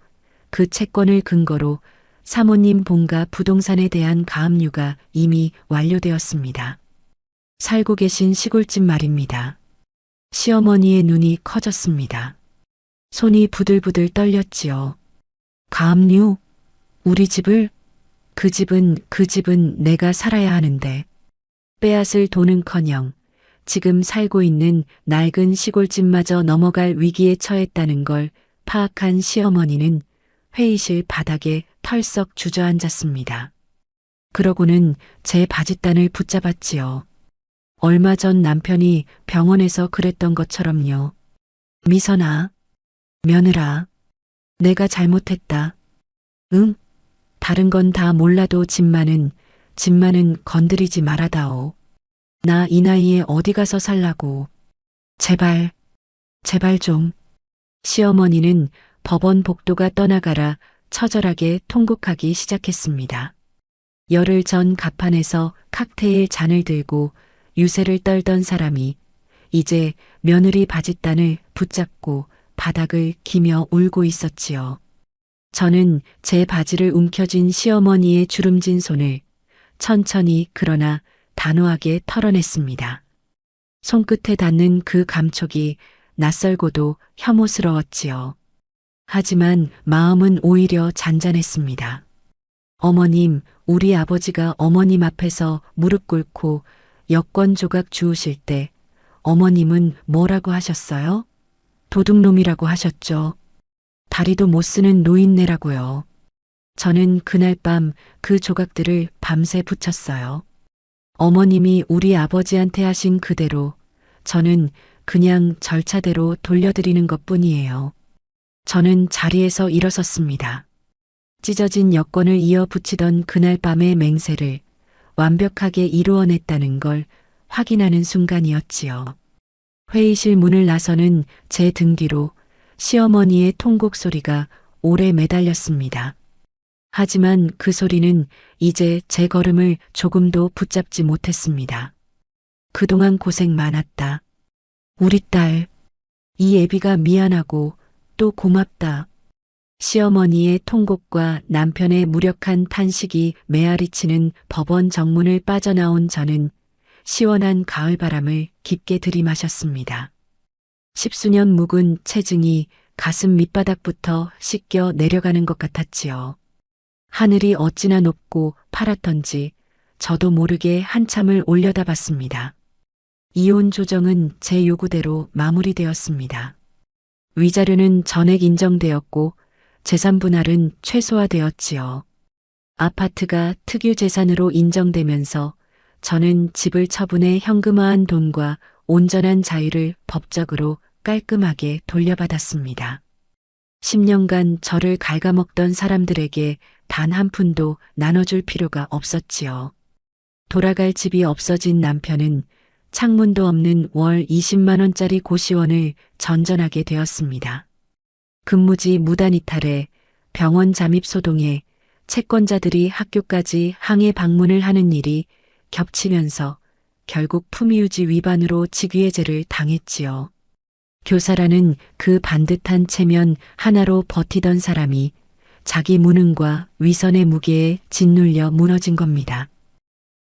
그 채권을 근거로 사모님 본가 부동산에 대한 가압류가 이미 완료되었습니다. 살고 계신 시골집 말입니다. 시어머니의 눈이 커졌습니다. 손이 부들부들 떨렸지요. 가압류? 우리 집을? 그 집은 내가 살아야 하는데. 빼앗을 돈은커녕 지금 살고 있는 낡은 시골집마저 넘어갈 위기에 처했다는 걸 파악한 시어머니는 회의실 바닥에 털썩 주저앉았습니다. 그러고는 제 바짓단을 붙잡았지요. 얼마 전 남편이 병원에서 그랬던 것처럼요. 미선아, 며느라, 내가 잘못했다. 응? 다른 건 다 몰라도 집만은 건드리지 말아다오. 나 이 나이에 어디 가서 살라고. 제발, 제발 좀. 시어머니는 법원 복도가 떠나가라 처절하게 통곡하기 시작했습니다. 열흘 전 갑판에서 칵테일 잔을 들고 유세를 떨던 사람이 이제 며느리 바짓단을 붙잡고 바닥을 기며 울고 있었지요. 저는 제 바지를 움켜쥔 시어머니의 주름진 손을 천천히 그러나 단호하게 털어냈습니다. 손끝에 닿는 그 감촉이 낯설고도 혐오스러웠지요. 하지만 마음은 오히려 잔잔했습니다. 어머님, 우리 아버지가 어머님 앞에서 무릎 꿇고 여권 조각 주우실 때 어머님은 뭐라고 하셨어요? 도둑놈이라고 하셨죠. 다리도 못 쓰는 노인네라고요. 저는 그날 밤 그 조각들을 밤새 붙였어요. 어머님이 우리 아버지한테 하신 그대로 저는 그냥 절차대로 돌려드리는 것뿐이에요. 저는 자리에서 일어섰습니다. 찢어진 여권을 이어 붙이던 그날 밤의 맹세를 완벽하게 이루어냈다는 걸 확인하는 순간이었지요. 회의실 문을 나서는 제 등 뒤로 시어머니의 통곡 소리가 오래 매달렸습니다. 하지만 그 소리는 이제 제 걸음을 조금도 붙잡지 못했습니다. 그동안 고생 많았다. 우리 딸, 이 애비가 미안하고 또 고맙다. 시어머니의 통곡과 남편의 무력한 탄식이 메아리치는 법원 정문을 빠져나온 저는 시원한 가을바람을 깊게 들이마셨습니다. 십수년 묵은 체증이 가슴 밑바닥부터 씻겨 내려가는 것 같았지요. 하늘이 어찌나 높고 파랗던지 저도 모르게 한참을 올려다봤습니다. 이혼 조정은 제 요구대로 마무리되었습니다. 위자료는 전액 인정되었고 재산 분할은 최소화되었지요. 아파트가 특유재산으로 인정되면서 저는 집을 처분해 현금화한 돈과 온전한 자유를 법적으로 깔끔하게 돌려받았습니다. 10년간 저를 갉아먹던 사람들에게 단 한 푼도 나눠줄 필요가 없었지요. 돌아갈 집이 없어진 남편은 창문도 없는 월 20만 원짜리 고시원을 전전하게 되었습니다. 근무지 무단 이탈에 병원 잠입 소동에 채권자들이 학교까지 항해 방문을 하는 일이 겹치면서 결국 품위유지 위반으로 직위해제를 당했지요. 교사라는 그 반듯한 체면 하나로 버티던 사람이 자기 무능과 위선의 무게에 짓눌려 무너진 겁니다.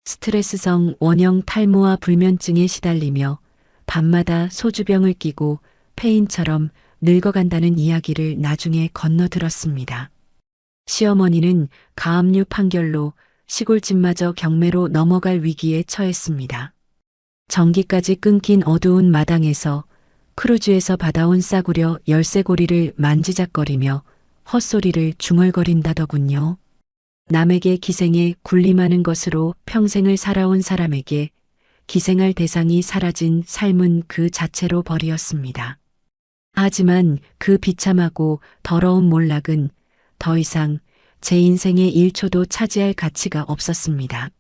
스트레스성 원형 탈모와 불면증에 시달리며 밤마다 소주병을 끼고 폐인처럼 늙어간다는 이야기를 나중에 건너들었습니다. 시어머니는 가압류 판결로 시골집마저 경매로 넘어갈 위기에 처했습니다. 전기까지 끊긴 어두운 마당에서 크루즈에서 받아온 싸구려 열쇠고리를 만지작거리며 헛소리를 중얼거린다더군요. 남에게 기생에 군림하는 것으로 평생을 살아온 사람에게 기생할 대상이 사라진 삶은 그 자체로 벌이었습니다. 하지만 그 비참하고 더러운 몰락은 더 이상 제 인생의 1초도 차지할 가치가 없었습니다.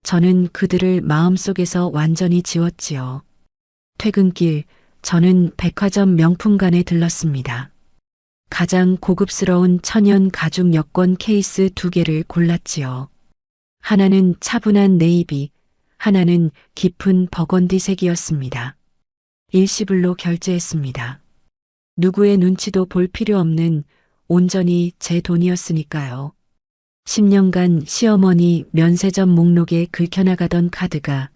저는 그들을 마음속에서 완전히 지웠지요. 퇴근길 저는 백화점 명품관에 들렀습니다. 가장 고급스러운 천연 가죽 여권 케이스 2개를 골랐지요. 하나는 차분한 네이비, 하나는 깊은 버건디색이었습니다. 일시불로 결제했습니다. 누구의 눈치도 볼 필요 없는 온전히 제 돈이었으니까요. 10년간 시어머니 면세점 목록에 긁혀나가던 카드가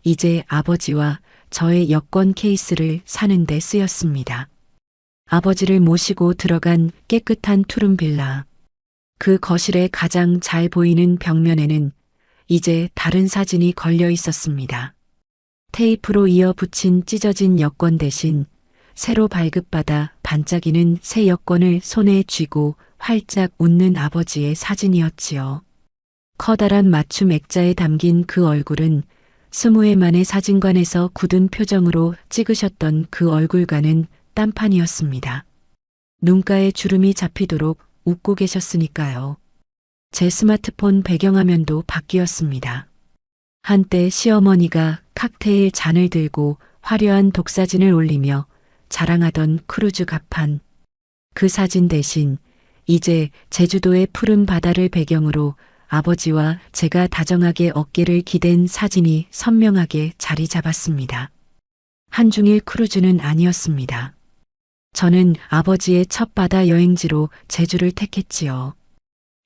이제 아버지와 저의 여권 케이스를 사는 데 쓰였습니다. 아버지를 모시고 들어간 깨끗한 투룸 빌라. 그 거실의 가장 잘 보이는 벽면에는 이제 다른 사진이 걸려 있었습니다. 테이프로 이어 붙인 찢어진 여권 대신 새로 발급받아 반짝이는 새 여권을 손에 쥐고 활짝 웃는 아버지의 사진이었지요. 커다란 맞춤 액자에 담긴 그 얼굴은 20회 만에 사진관에서 굳은 표정으로 찍으셨던 그 얼굴과는 딴판이었습니다. 눈가에 주름이 잡히도록 웃고 계셨으니까요. 제 스마트폰 배경화면도 바뀌었습니다. 한때 시어머니가 칵테일 잔을 들고 화려한 독사진을 올리며 자랑하던 크루즈 갑판. 그 사진 대신 이제 제주도의 푸른 바다를 배경으로 아버지와 제가 다정하게 어깨를 기댄 사진이 선명하게 자리 잡았습니다. 한중일 크루즈는 아니었습니다. 저는 아버지의 첫 바다 여행지로 제주를 택했지요.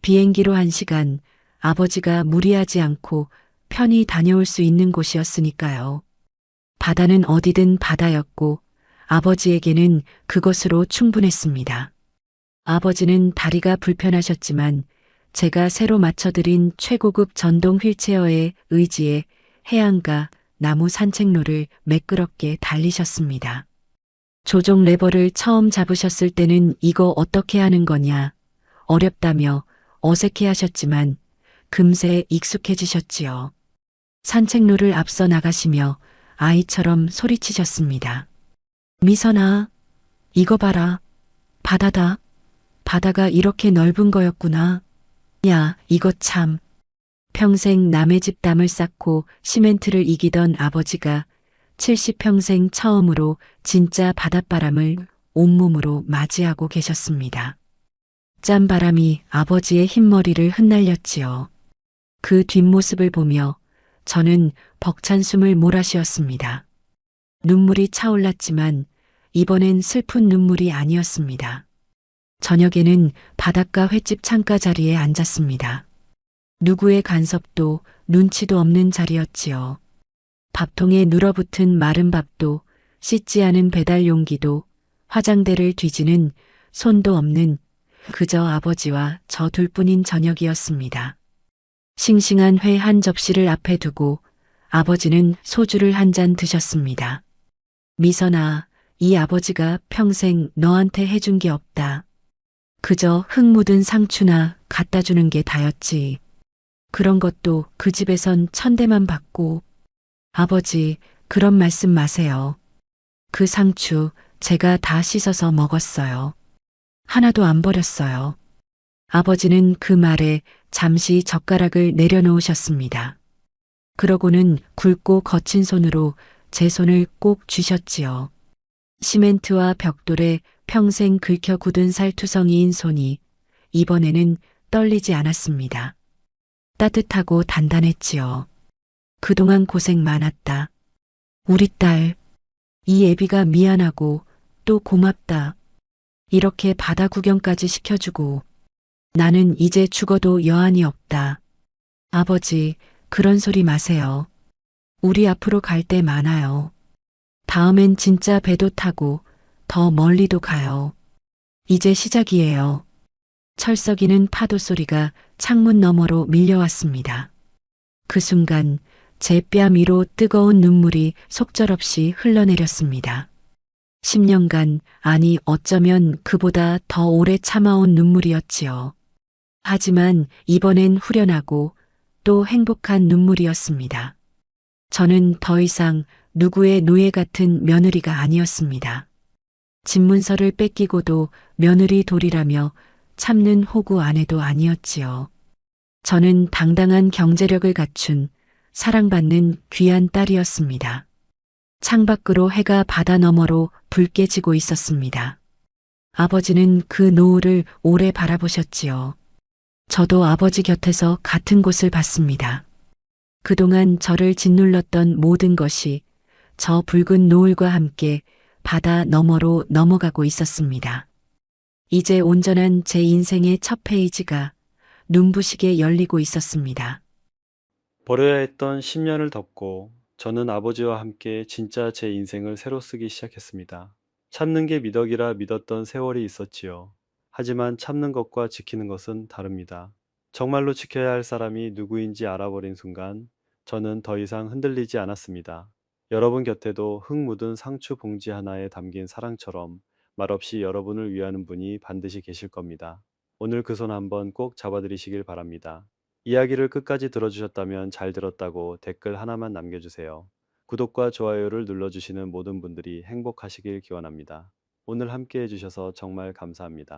비행기로 1시간, 아버지가 무리하지 않고 편히 다녀올 수 있는 곳이었으니까요. 바다는 어디든 바다였고 아버지에게는 그것으로 충분했습니다. 아버지는 다리가 불편하셨지만 제가 새로 맞춰드린 최고급 전동 휠체어의 의지에 해안가 나무 산책로를 매끄럽게 달리셨습니다. 조종 레버를 처음 잡으셨을 때는 이거 어떻게 하는 거냐 어렵다며 어색해 하셨지만 금세 익숙해지셨지요. 산책로를 앞서 나가시며 아이처럼 소리치셨습니다. 미선아, 이거 봐라. 바다다. 바다가 이렇게 넓은 거였구나. 야, 이거 참. 평생 남의 집 담을 쌓고 시멘트를 이기던 아버지가 70평생 처음으로 진짜 바닷바람을 온몸으로 맞이하고 계셨습니다. 짠 바람이 아버지의 흰머리를 흩날렸지요. 그 뒷모습을 보며 저는 벅찬 숨을 몰아쉬었습니다. 눈물이 차올랐지만 이번엔 슬픈 눈물이 아니었습니다. 저녁에는 바닷가 횟집 창가 자리에 앉았습니다. 누구의 간섭도 눈치도 없는 자리였지요. 밥통에 눌어붙은 마른 밥도 씻지 않은 배달 용기도 화장대를 뒤지는 손도 없는 그저 아버지와 저 둘뿐인 저녁이었습니다. 싱싱한 회 한 접시를 앞에 두고 아버지는 소주를 한 잔 드셨습니다. 미선아, 이 아버지가 평생 너한테 해준 게 없다. 그저 흙 묻은 상추나 갖다 주는 게 다였지. 그런 것도 그 집에선 천대만 받고. 아버지, 그런 말씀 마세요. 그 상추 제가 다 씻어서 먹었어요. 하나도 안 버렸어요. 아버지는 그 말에 잠시 젓가락을 내려놓으셨습니다. 그러고는 굵고 거친 손으로 제 손을 꼭 쥐셨지요. 시멘트와 벽돌에 평생 긁혀 굳은 살투성이인 손이 이번에는 떨리지 않았습니다. 따뜻하고 단단했지요. 그동안 고생 많았다. 우리 딸, 이 애비가 미안하고 또 고맙다. 이렇게 바다 구경까지 시켜주고 나는 이제 죽어도 여한이 없다. 아버지, 그런 소리 마세요. 우리 앞으로 갈 데 많아요. 다음엔 진짜 배도 타고 더 멀리도 가요. 이제 시작이에요. 철썩이는 파도 소리가 창문 너머로 밀려왔습니다. 그 순간 제 뺨 위로 뜨거운 눈물이 속절없이 흘러내렸습니다. 10년간, 아니 어쩌면 그보다 더 오래 참아온 눈물이었지요. 하지만 이번엔 후련하고 또 행복한 눈물이었습니다. 저는 더 이상 누구의 노예 같은 며느리가 아니었습니다. 집문서를 뺏기고도 며느리 돌이라며 참는 호구 아내도 아니었지요. 저는 당당한 경제력을 갖춘 사랑받는 귀한 딸이었습니다. 창밖으로 해가 바다 너머로 붉게 지고 있었습니다. 아버지는 그 노을을 오래 바라보셨지요. 저도 아버지 곁에서 같은 곳을 봤습니다. 그동안 저를 짓눌렀던 모든 것이 저 붉은 노을과 함께 바다 너머로 넘어가고 있었습니다. 이제 온전한 제 인생의 첫 페이지가 눈부시게 열리고 있었습니다. 버려야 했던 10년을 덮고 저는 아버지와 함께 진짜 제 인생을 새로 쓰기 시작했습니다. 참는 게 미덕이라 믿었던 세월이 있었지요. 하지만 참는 것과 지키는 것은 다릅니다. 정말로 지켜야 할 사람이 누구인지 알아버린 순간 저는 더 이상 흔들리지 않았습니다. 여러분 곁에도 흙 묻은 상추 봉지 하나에 담긴 사랑처럼 말없이 여러분을 위하는 분이 반드시 계실 겁니다. 오늘 그 손 한번 꼭 잡아드리시길 바랍니다. 이야기를 끝까지 들어주셨다면 잘 들었다고 댓글 하나만 남겨주세요. 구독과 좋아요를 눌러주시는 모든 분들이 행복하시길 기원합니다. 오늘 함께 해주셔서 정말 감사합니다.